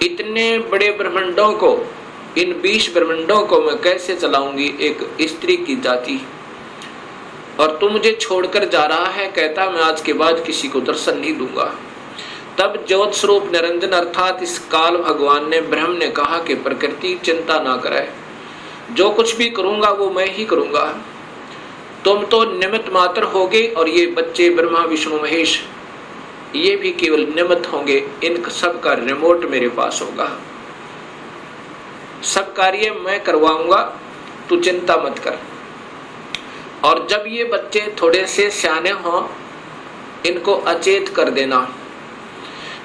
इतने बड़े ब्रह्मांडों को, इन 20 ब्रह्मांडों को मैं कैसे चलाऊंगी एक स्त्री की जाति, और तू मुझे छोड़कर जा रहा है, कहता मैं आज के बाद किसी को दर्शन नहीं दूंगा। तब ज्योत स्वरूप निरंजन अर्थात इस काल भगवान ने, ब्रह्म ने कहा कि प्रकृति चिंता ना करे, जो कुछ भी करूंगा वो मैं ही करूंगा, तुम तो निमित्त मात्र होगे और ये बच्चे ब्रह्मा विष्णु महेश ये भी केवल निमित्त होंगे, इन सब का रिमोट मेरे पास होगा, सब कार्य मैं करवाऊंगा, तू चिंता मत कर। और जब ये बच्चे थोड़े से सियाने हों इनको अचेत कर देना,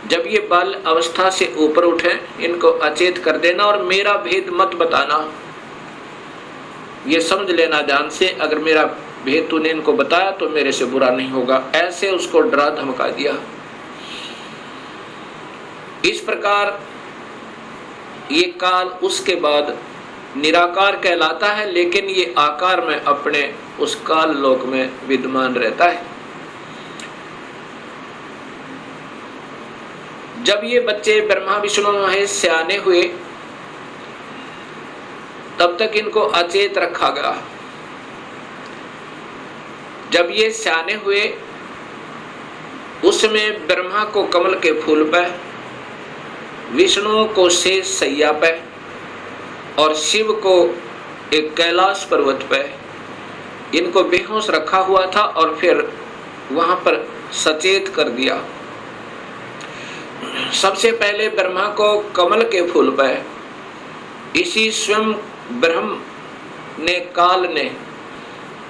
जब ये बाल अवस्था से ऊपर उठे इनको अचेत कर देना और मेरा भेद मत बताना, ये समझ लेना ध्यान से, अगर मेरा भेद तूने इनको बताया तो मेरे से बुरा नहीं होगा, ऐसे उसको डरा धमका दिया। इस प्रकार ये काल उसके बाद निराकार कहलाता है, लेकिन ये आकार में अपने उस काल लोक में विद्यमान रहता है। जब ये बच्चे ब्रह्मा विष्णु महेश सियाने हुए तब तक इनको अचेत रखा गया। जब ये सियाने हुए उसमें ब्रह्मा को कमल के फूल पे, विष्णु को शेष सैया पे और शिव को एक कैलाश पर्वत पे इनको बेहोश रखा हुआ था और फिर वहां पर सचेत कर दिया। सबसे पहले ब्रह्मा को कमल के फूल पे इसी स्वयं ब्रह्म ने, काल ने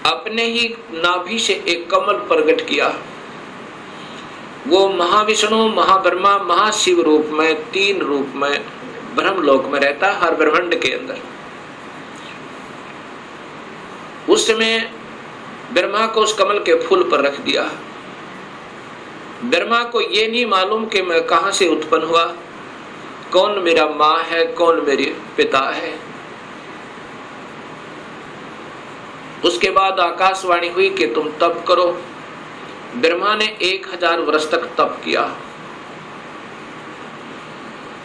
अपने ही नाभि से एक कमल प्रकट किया। वो महाविष्णु, महाब्रह्मा, महाशिव रूप में, 3 रूप में ब्रह्मलोक में रहता है हर ब्रह्मांड के अंदर। उस समय ब्रह्मा को उस कमल के फूल पर रख दिया। ब्रह्मा को ये नहीं मालूम कि मैं कहां से उत्पन्न हुआ, कौन मेरा माँ है, कौन मेरे पिता है। उसके बाद आकाशवाणी हुई कि तुम तप करो। ब्रह्मा ने 1000 वर्ष तक तप किया।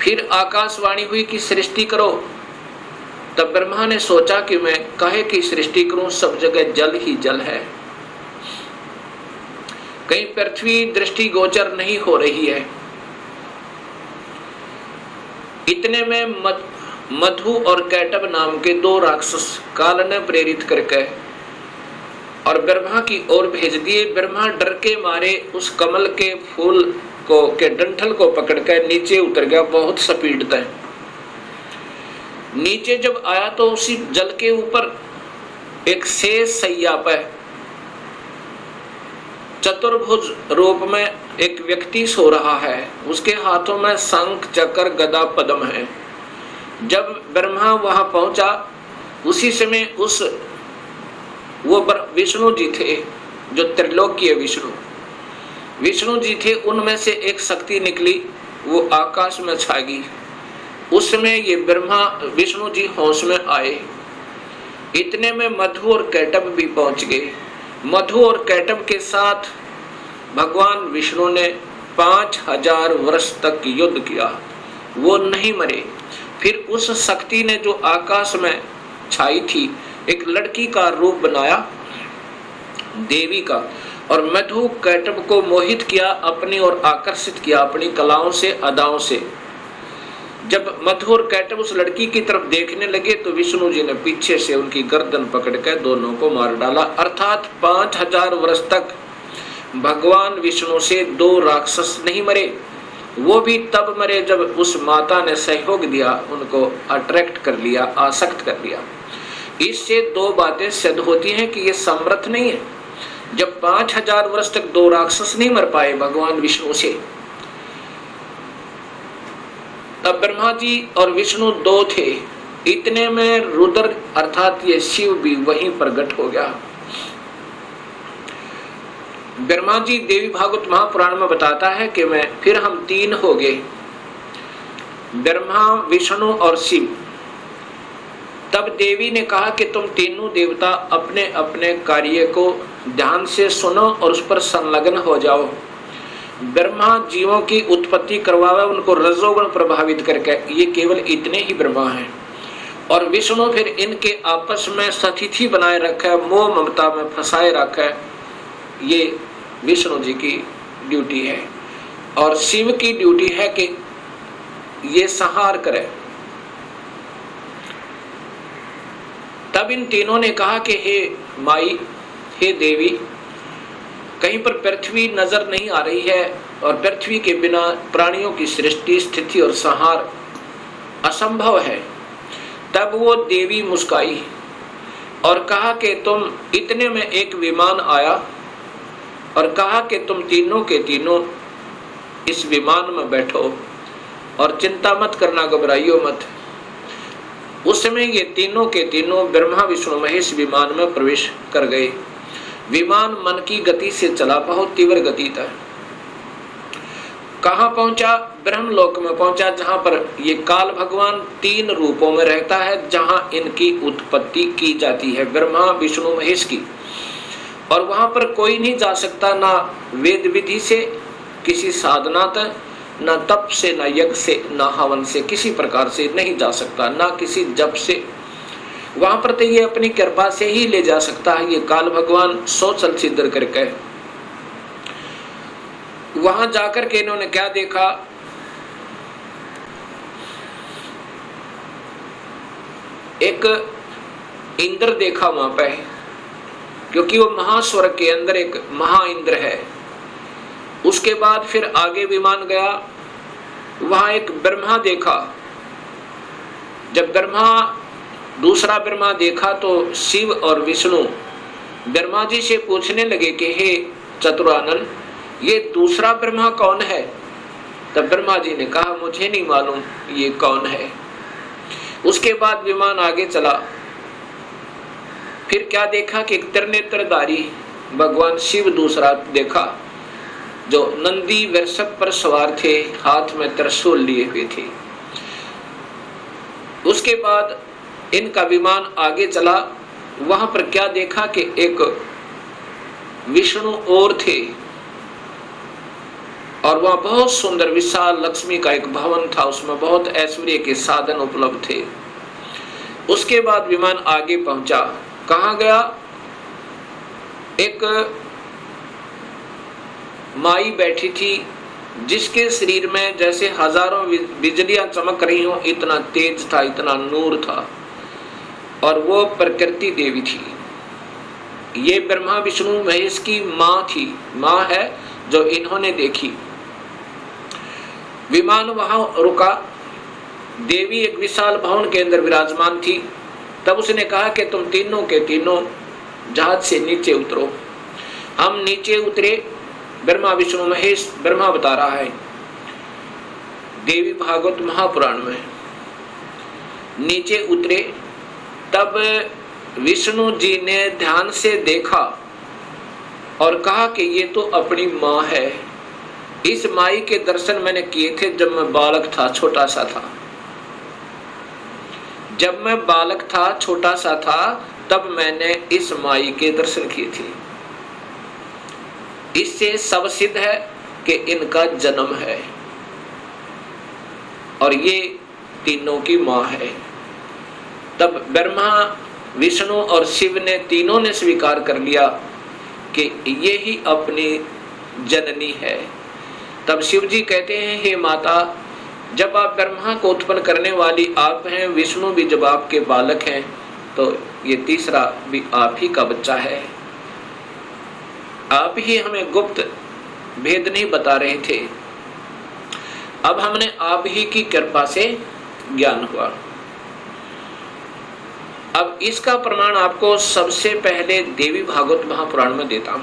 फिर आकाशवाणी हुई कि सृष्टि करो। तब ब्रह्मा ने सोचा कि मैं काहे की सृष्टि करूं, सब जगह जल ही जल है, कहीं पृथ्वी दृष्टि गोचर नहीं हो रही है। इतने में मधु और कैटब नाम के 2 राक्षस काल ने प्रेरित करके और ब्रह्मा की ओर भेज दिए। ब्रह्मा डर के मारे उस कमल के फूल को के डंठल को पकड़कर नीचे उतर गया बहुत स्पीड से। नीचे जब आया तो उसी जल के ऊपर एक शेष सैया पर चतुर्भुज रूप में एक व्यक्ति सो रहा है। उसके हाथों में शंख, चक्र, गदा, पद्म है। जब ब्रह्मा वहां पहुंचा उसी समय उस वो विष्णु जी थे जो त्रिलोकीय विष्णु जी थे, उनमें से एक शक्ति निकली, वो आकाश में छा गई। उस समय ये ब्रह्मा विष्णु जी होश में आए। इतने में मधु और कैटब भी पहुंच गए। मधु और कैटब के साथ भगवान विष्णु ने 5000 वर्ष तक युद्ध किया, वो नहीं मरे। फिर उस शक्ति ने जो आकाश में छाई थी एक लड़की का रूप बनाया, देवी का, और मधु कैटब को मोहित किया, अपनी ओर आकर्षित किया अपनी कलाओं से, अदाओं से। जब मधु और कैटब उस लड़की की तरफ देखने लगे तो विष्णु जी ने पीछे से उनकी गर्दन पकड़कर दोनों को मार डाला। अर्थात 5000 वर्ष तक भगवान विष्णु से 2 राक्षस नहीं मरे। वो भी तब मरे जब उस माता ने सहयोग दिया, उनको अट्रैक्ट कर लिया, आसक्त कर लिया। इससे 2 बातें सिद्ध होती हैं कि ये समर्थ नहीं है। जब 5000 वर्ष तक 2 राक्षस नहीं मर पाए भगवान विष्णु से, तब ब्रह्मा जी और विष्णु 2 थे। इतने में रुद्र अर्थात ये शिव भी वहीं प्रकट हो गया। ब्रह्मा जी देवी भागवत महापुराण में बताता है कि फिर हम तीन हो गए, ब्रह्मा, विष्णु और शिव। तब देवी ने कहा कि तुम तीनों देवता अपने अपने कार्य को ध्यान से सुनो और उस पर संलग्न हो जाओ। ब्रह्मा जीवों की उत्पत्ति करवावे, उनको रजोगुण प्रभावित करके, ये केवल इतने ही ब्रह्मा हैं। और विष्णु फिर इनके आपस में सतिथि बनाए रखे, मोह ममता में फंसाए रखे, ये विष्णु जी की ड्यूटी है। और शिव की ड्यूटी है कि ये संहार करे। तब इन तीनों ने कहा कि हे माई, हे देवी, कहीं पर पृथ्वी नजर नहीं आ रही है और पृथ्वी के बिना प्राणियों की सृष्टि, स्थिति और संहार असंभव है। तब वो देवी मुस्काई और कहा कि तुम, इतने में एक विमान आया और कहा कि तुम तीनों के तीनों इस विमान में बैठो और चिंता मत करना, घबराइयो मत। उस समय ये तीनों के तीनों ब्रह्मा विष्णु महेश विमान में प्रवेश कर गए। विमान मन की गति से चला, बहुत तीव्र गति था। कहाँ पहुंचा? ब्रह्मलोक में पहुंचा, जहां पर ये काल भगवान तीन रूपों में रहता है, जहां इनकी उत्पत्ति की जाती है, ब्रह्मा विष्णु महेश की। और वहां पर कोई नहीं जा सकता, ना वेद विधि से, किसी साधना तक, ना तप से, ना यज्ञ से, ना हवन से, किसी प्रकार से नहीं जा सकता, ना किसी जप से। वहां पर तो ये अपनी कृपा से ही ले जा सकता है, ये काल भगवान सोचल सिद्ध करके। वहां जाकर के इन्होंने क्या देखा? एक इंद्र देखा वहां पे, क्योंकि वो महास्वर्ग के अंदर एक महा इंद्र है। उसके बाद फिर आगे विमान गया, वहां एक ब्रह्मा देखा। जब दूसरा ब्रह्मा देखा तो शिव और विष्णु ब्रह्मा जी से पूछने लगे कि हे चतुरानन, ये दूसरा ब्रह्मा कौन है? तब ब्रह्मा जी ने कहा, मुझे नहीं मालूम ये कौन है। उसके बाद विमान आगे चला, फिर क्या देखा कि एक त्रिनेत्रधारी भगवान शिव दूसरा देखा, जो नंदी वृषभ पर सवार थे, हाथ में त्रिशूल लिए हुए थे। उसके बाद इनका विमान आगे चला, वहां पर क्या देखा कि एक विष्णु और थे, और वहां बहुत सुंदर विशाल लक्ष्मी का एक भवन था, उसमें बहुत ऐश्वर्य के साधन उपलब्ध थे। उसके बाद विमान आगे पहुंचा, कहां गया? एक माई बैठी थी, जिसके शरीर में जैसे हजारों बिजलियां चमक रही हो, इतना तेज था, इतना नूर था, और वो प्रकृति देवी थी। ये ब्रह्मा विष्णु महेश की माँ थी, माँ है जो इन्होंने देखी। विमान वहां रुका, देवी एक विशाल भवन के अंदर विराजमान थी। तब उसने कहा कि तुम तीनों के तीनों जहाज से नीचे उतरो। हम नीचे उतरे, ब्रह्मा विष्णु महेश, ब्रह्मा बता रहा है देवी भागवत महापुराण में, नीचे उतरे। तब विष्णु जी ने ध्यान से देखा और कहा कि ये तो अपनी माँ है। इस माई के दर्शन मैंने किए थे जब मैं बालक था, छोटा सा था। जब मैं बालक था, छोटा सा था, तब मैंने इस माई के दर्शन किए थे। इससे सब सिद्ध है कि इनका जन्म है और ये तीनों की माँ है। तब ब्रह्मा विष्णु और शिव ने तीनों ने स्वीकार कर लिया कि ये ही अपनी जननी है। तब शिव जी कहते हैं, हे माता, जब आप ब्रह्मा को उत्पन्न करने वाली आप हैं, विष्णु भी जब आपके बालक हैं, तो ये तीसरा भी आप ही का बच्चा है। आप ही हमें गुप्त भेद नहीं बता रहे थे, अब हमने आप ही की कृपा से ज्ञान हुआ। अब इसका प्रमाण आपको सबसे पहले देवी भागवत महापुराण में देता हूं।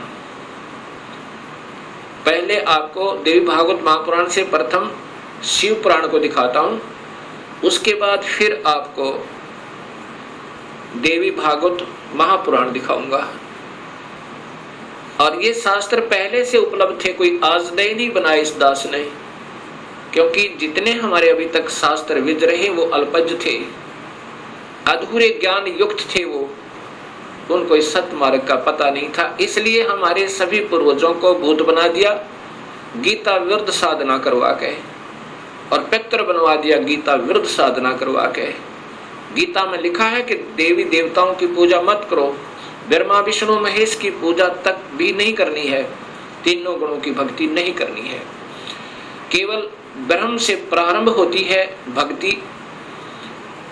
पहले आपको देवी भागवत महापुराण से प्रथम शिव पुराण को दिखाता हूं, उसके बाद फिर आपको देवी भागवत महापुराण दिखाऊंगा। और ये शास्त्र पहले से उपलब्ध थे, कोई आज नए नहीं बनाए इस दास ने, क्योंकि जितने हमारे अभी तक शास्त्र विद रहे वो अल्पज्ञ थे, अधूरे ज्ञान युक्त थे, वो उनको इस सत्य मार्ग का पता नहीं था। इसलिए हमारे सभी पूर्वजों को भूत बना दिया गीता विरुद्ध साधना करवा के, और पितर बनवा दिया गीता विरुद्ध साधना करवा के। गीता में लिखा है कि देवी देवताओं की पूजा मत करो, ब्रह्मा विष्णु महेश की पूजा तक भी नहीं करनी है, तीनों गुणों की भक्ति नहीं करनी है, केवल ब्रह्म से प्रारंभ होती है भक्ति,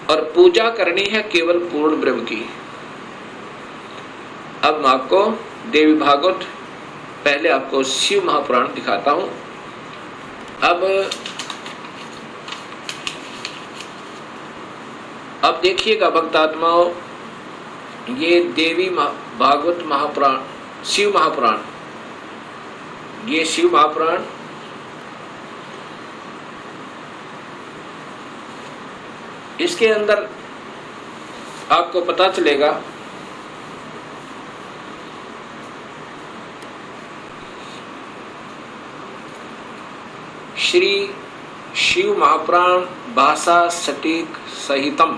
और पूजा करनी है केवल पूर्ण ब्रह्म की। अब मैं आपको देवी भागवत, पहले आपको शिव महापुराण दिखाता हूं। अब देखिएगा भक्त आत्माओं, ये देवी भागवत महापुराण, शिव महापुराण, ये शिव महापुराण इसके अंदर आपको पता चलेगा श्री शिव महापुराण भाषा सटीक सहितम,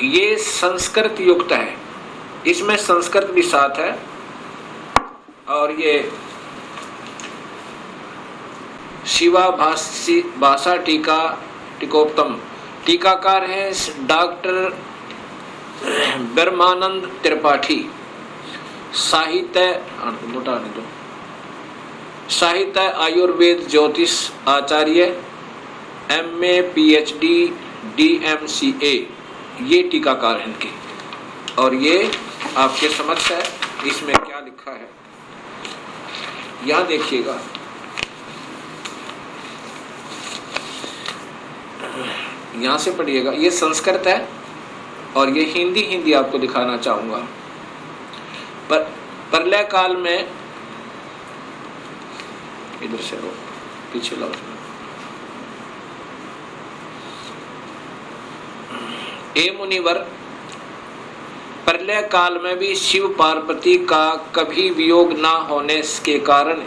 ये संस्कृत युक्त है, इसमें संस्कृत भी साथ है। और ये शिवा भाषा टीका टीकोत्तम, टीकाकार है डॉक्टर ब्रह्मानंद त्रिपाठी, साहित्य आयुर्वेद ज्योतिष आचार्य, MA PhD DMCA, ये टीकाकार हैं इनके। और ये आपके समक्ष है, इसमें क्या लिखा है यहाँ देखिएगा। यहाँ से पढ़िएगा, ये संस्कृत है और ये हिंदी आपको दिखाना चाहूंगा। प्रलय काल में, इधर से रो, पीछे लाओ, ए मुनिवर, प्रलय काल में भी शिव पार्वती का कभी वियोग ना होने के कारण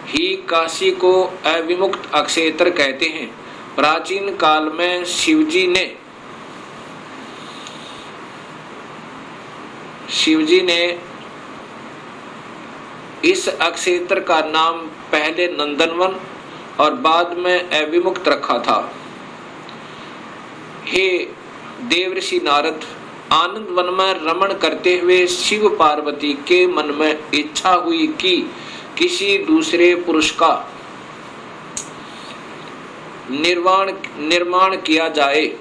ही काशी को अविमुक्त अक्षेत्र कहते हैं। प्राचीन काल में शिवजी ने इस अक्षेत्र का नाम पहले नंदनवन और बाद में अविमुक्त रखा था। हे देवर्षि नारद, आनंद वन में रमण करते हुए शिव पार्वती के मन में इच्छा हुई कि किसी दूसरे पुरुष का निर्माण किया जाए,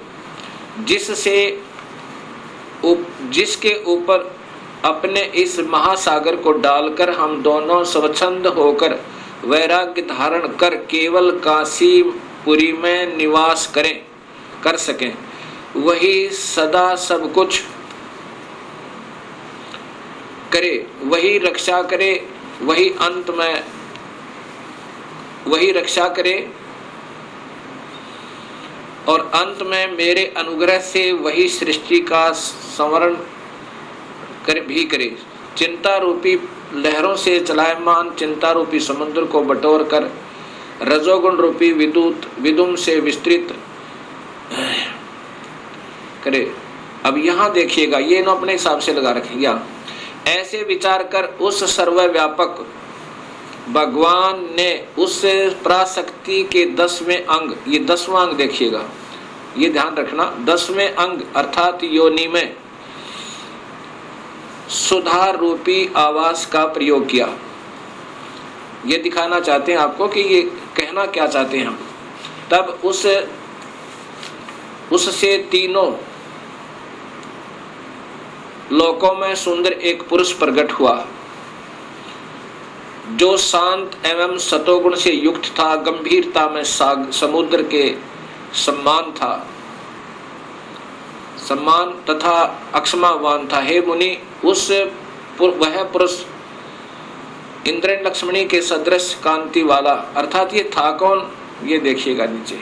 जिसके ऊपर अपने इस महासागर को डालकर हम दोनों स्वच्छंद होकर वैराग्य धारण कर केवल काशीपुरी में निवास कर सकें। वही सदा सब कुछ करे, वही रक्षा करे, वही अंत में वही रक्षा करे और अंत में मेरे अनुग्रह से वही सृष्टि का संवरण करे। चिंता रूपी लहरों से चलायमान चिंता रूपी समुद्र को बटोर कर रजोगुण रूपी विदुम से विस्तृत करे। अब यहाँ देखिएगा, ये ना अपने हिसाब से लगा रखेंगे। ऐसे विचार कर उस सर्वव्यापक भगवान ने उस पराशक्ति के 10वें अंग, ये 10वां अंग देखिएगा, ये ध्यान रखना, 10वें अंग अर्थात योनि में सुधार रूपी आवास का प्रयोग किया। ये दिखाना चाहते हैं आपको कि ये कहना क्या चाहते हैं हम। तब उससे तीनों लोकों में सुंदर एक पुरुष प्रकट हुआ, जो शांत एवं सतोगुण से युक्त था, गंभीरता में समुद्र के सम्मान तथा अक्षमावान था। हे मुनि, वह पुरुष इंद्र लक्ष्मणी के सदृश कांति वाला, अर्थात ये था कौन, ये देखिएगा नीचे।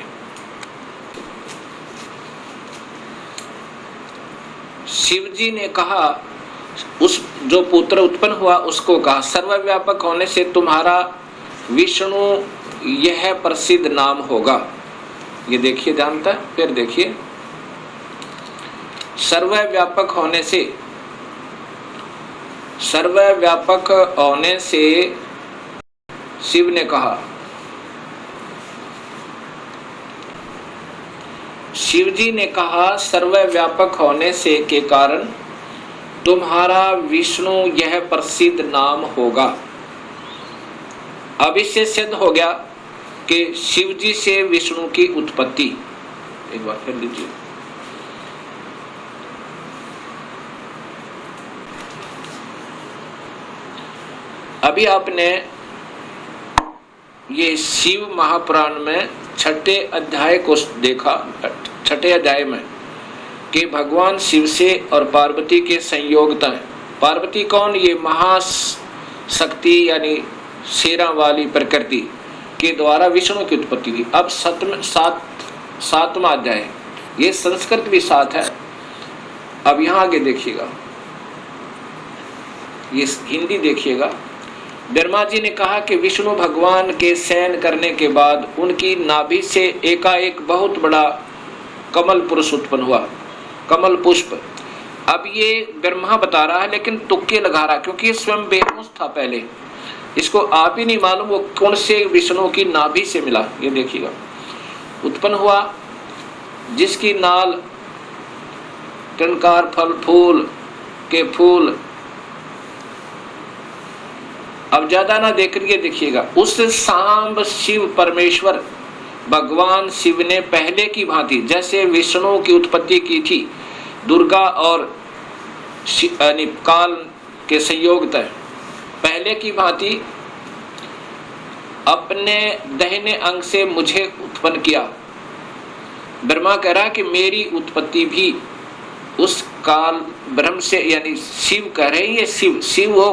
शिवजी ने कहा, उस जो पुत्र उत्पन्न हुआ उसको कहा सर्वव्यापक होने से तुम्हारा विष्णु यह प्रसिद्ध नाम होगा। ये देखिए जानता है, फिर देखिए सर्वव्यापक होने से, सर्वव्यापक होने से शिव ने कहा, शिवजी ने कहा सर्वव्यापक होने से के कारण तुम्हारा विष्णु यह प्रसिद्ध नाम होगा। अब इससे सिद्ध हो गया कि शिवजी से विष्णु की उत्पत्ति। एक बार फिर लीजिए, अभी आपने ये शिव महापुराण में छठे अध्याय को देखा, छठे अध्याय में कि भगवान शिव से और पार्वती के संयोगता है। पार्वती कौन? ये महाशक्ति यानी शेरा वाली प्रकृति के द्वारा विष्णु की उत्पत्ति हुई। अब सातवां अध्याय, ये संस्कृत भी साथ है। अब यहाँ आगे देखिएगा, ये हिंदी देखिएगा। ब्रह्मा जी ने कहा कि विष्णु भगवान के शयन करने के बाद उनकी नाभि से एकाएक बहुत बड़ा कमल पुरुष उत्पन्न हुआ, कमल पुष्प। अब ये ब्रह्मा बता रहा है लेकिन तुक्के लगा रहा, क्योंकि ये स्वयं बेहोश था पहले, इसको आप ही नहीं मालूम वो कौन से विष्णु की नाभि से मिला। ये देखिएगा, उत्पन्न हुआ जिसकी नाल टनकार फल फूल के फूल। अब ज्यादा ना देख रही, देखिएगा, उस सांब शिव परमेश्वर भगवान शिव ने पहले की भांति जैसे विष्णु की उत्पत्ति की थी दुर्गा और काल के संयोग तय, पहले की भांति अपने दाहिने अंग से मुझे उत्पन्न किया। ब्रह्मा कह रहा कि मेरी उत्पत्ति भी उस काल ब्रह्म से, यानी शिव कह रहे हैं, ये शिव वो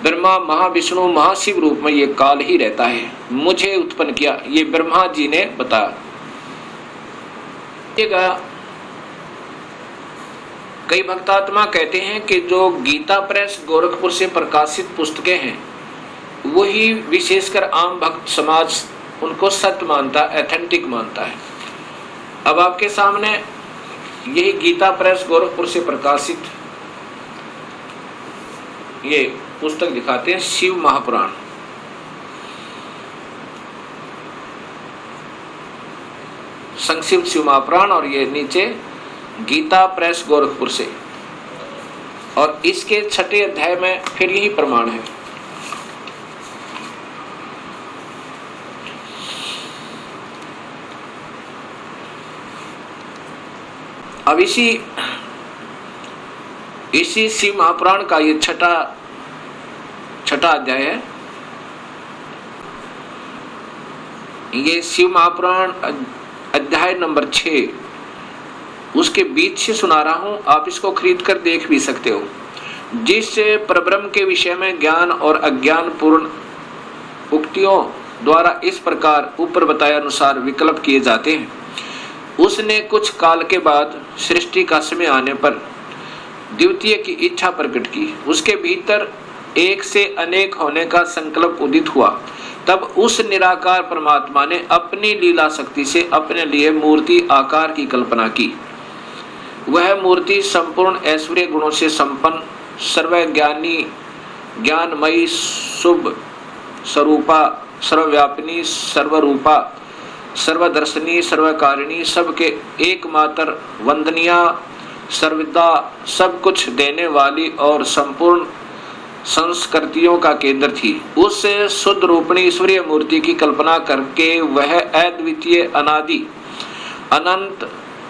ब्रह्मा महाविष्णु महाशिव रूप में ये काल ही रहता है, मुझे उत्पन्न किया। ये ब्रह्मा जी ने बताया। कई भक्तात्मा कहते हैं कि जो गीता प्रेस गोरखपुर से प्रकाशित पुस्तकें हैं वही विशेषकर आम भक्त समाज उनको सत्य मानता, एथेंटिक मानता है। अब आपके सामने यही गीता प्रेस गोरखपुर से प्रकाशित ये पुस्तक दिखाते हैं, शिव महापुराण। संक्षिप्त शिव महापुराण, और ये नीचे गीता प्रेस गोरखपुर से, और इसके छठे अध्याय में फिर यही प्रमाण है। अब इसी शिव महापुराण का ये छठा अध्याय है। ये शिव महापुराण अध्याय नंबर 6, उसके बीच से सुना रहा हूं, आप इसको खरीद कर देख भी सकते हो। जिस परब्रह्म के विषय में ज्ञान और अज्ञान पूर्ण उक्तियों द्वारा इस प्रकार ऊपर बताए अनुसार विकल्प किए जाते हैं, उसने कुछ काल के बाद सृष्टि का समय आने पर द्वितीय की इच्छा प्रकट की। उसके भीतर एक से अनेक होने का संकल्प उदित हुआ। तब उस निराकार परमात्मा ने अपनी लीला शक्ति से अपने लिए मूर्ति आकार की कल्पना की। वह मूर्ति संपूर्ण ऐश्वर्य गुणों से संपन्न, सर्वज्ञानी, ज्ञानमयी, शुभ स्वरूपा, सर्वव्यापिनी, सर्वरूपा, सर्वदर्शनी, सर्वकारिणी, सबके एकमात्र वंदनिया, सर्वदा सब कुछ देने वाली और संपूर्ण संस्कृतियों का केंद्र थी। उस शुद्ध रूपणी ईश्वरीय मूर्ति की कल्पना करके वह अद्वितीय, अनादि, अनंत,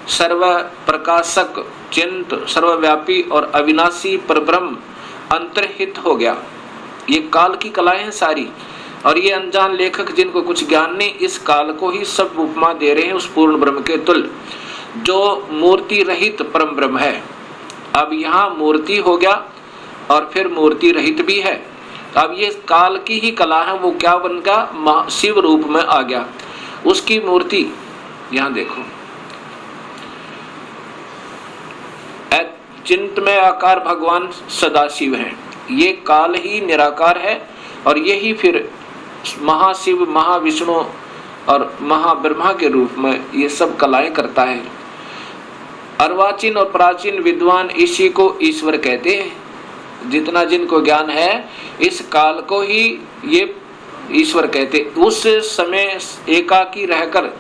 सर्व प्रकाशक, चिंत, सर्वव्यापी और अविनाशी परब्रह्म अंतर्हित हो गया। ये काल की कलाएं हैं सारी, और ये अनजान लेखक जिनको कुछ ज्ञान नहीं, इस काल को ही सब उपमा दे रहे हैं उस पूर्ण ब्रह्म के तुल्य जो मूर्ति रहित परम ब्रह्म है। अब यहाँ मूर्ति हो गया और फिर मूर्ति रहित भी है। अब ये काल की ही कला है, वो क्या बन गया? शिव रूप में आ गया। उसकी मूर्ति यहाँ देखो, चिन्मय आकार भगवान सदाशिव हैं। ये काल ही निराकार है और यही फिर महाशिव, महाविष्णु और महाब्रह्मा के रूप में ये सब कलाएं करता है। अर्वाचीन और प्राचीन विद्वान इसी को ईश्वर कहते हैं। जितना जिनको ज्ञान है इस काल को ही ये ईश्वर कहते। उस समय एकाकी रहकर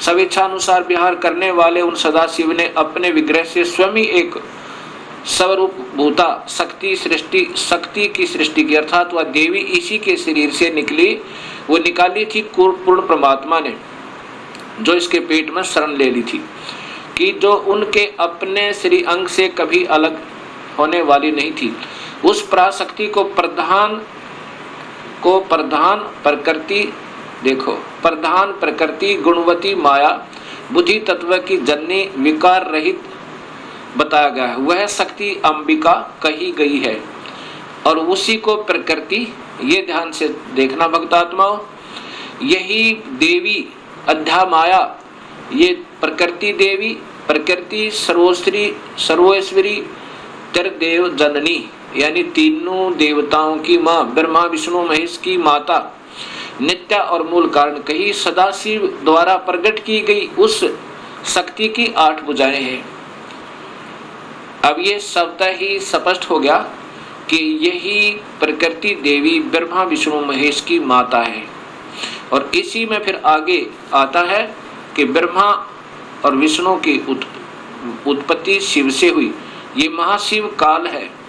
स्वेच्छानुसार विहार करने वाले उन सदाशिव ने अपने विग्रह से स्वयं ही एक स्वरूप भूता शक्ति की सृष्टि की, अर्थात वह देवी इसी के शरीर से निकली, वो निकाली थी पूर्ण परमात्मा ने, जो इसके पेट में शरण ले ली थी, कि जो उनके अपने श्री अंग से कभी अलग होने वाली नहीं थी। उस पराशक्ति को प्रधान प्रकृति, देखो, प्रधान प्रकृति गुणवती माया बुद्धि तत्व की जननी विकार रहित बताया गया है। वह शक्ति अंबिका कही गई है और उसी को प्रकृति, ये ध्यान से देखना भक्तात्माओं, यही देवी अध्या माया, ये प्रकृति देवी, प्रकृति सर्वोश्वरी त्रिदेव जननी, यानी तीनों देवताओं की माँ, ब्रह्मा विष्णु महेश की माता, नित्य और मूल कारण कही, सदाशिव द्वारा प्रकट की गई उस शक्ति की 8 भुजाएं हैं। अब ये शब्द ही स्पष्ट हो गया कि यही प्रकृति देवी ब्रह्मा विष्णु महेश की माता है। और इसी में फिर आगे आता है कि ब्रह्मा और विष्णु की उत्पत्ति शिव से हुई। ये महाशिव काल है।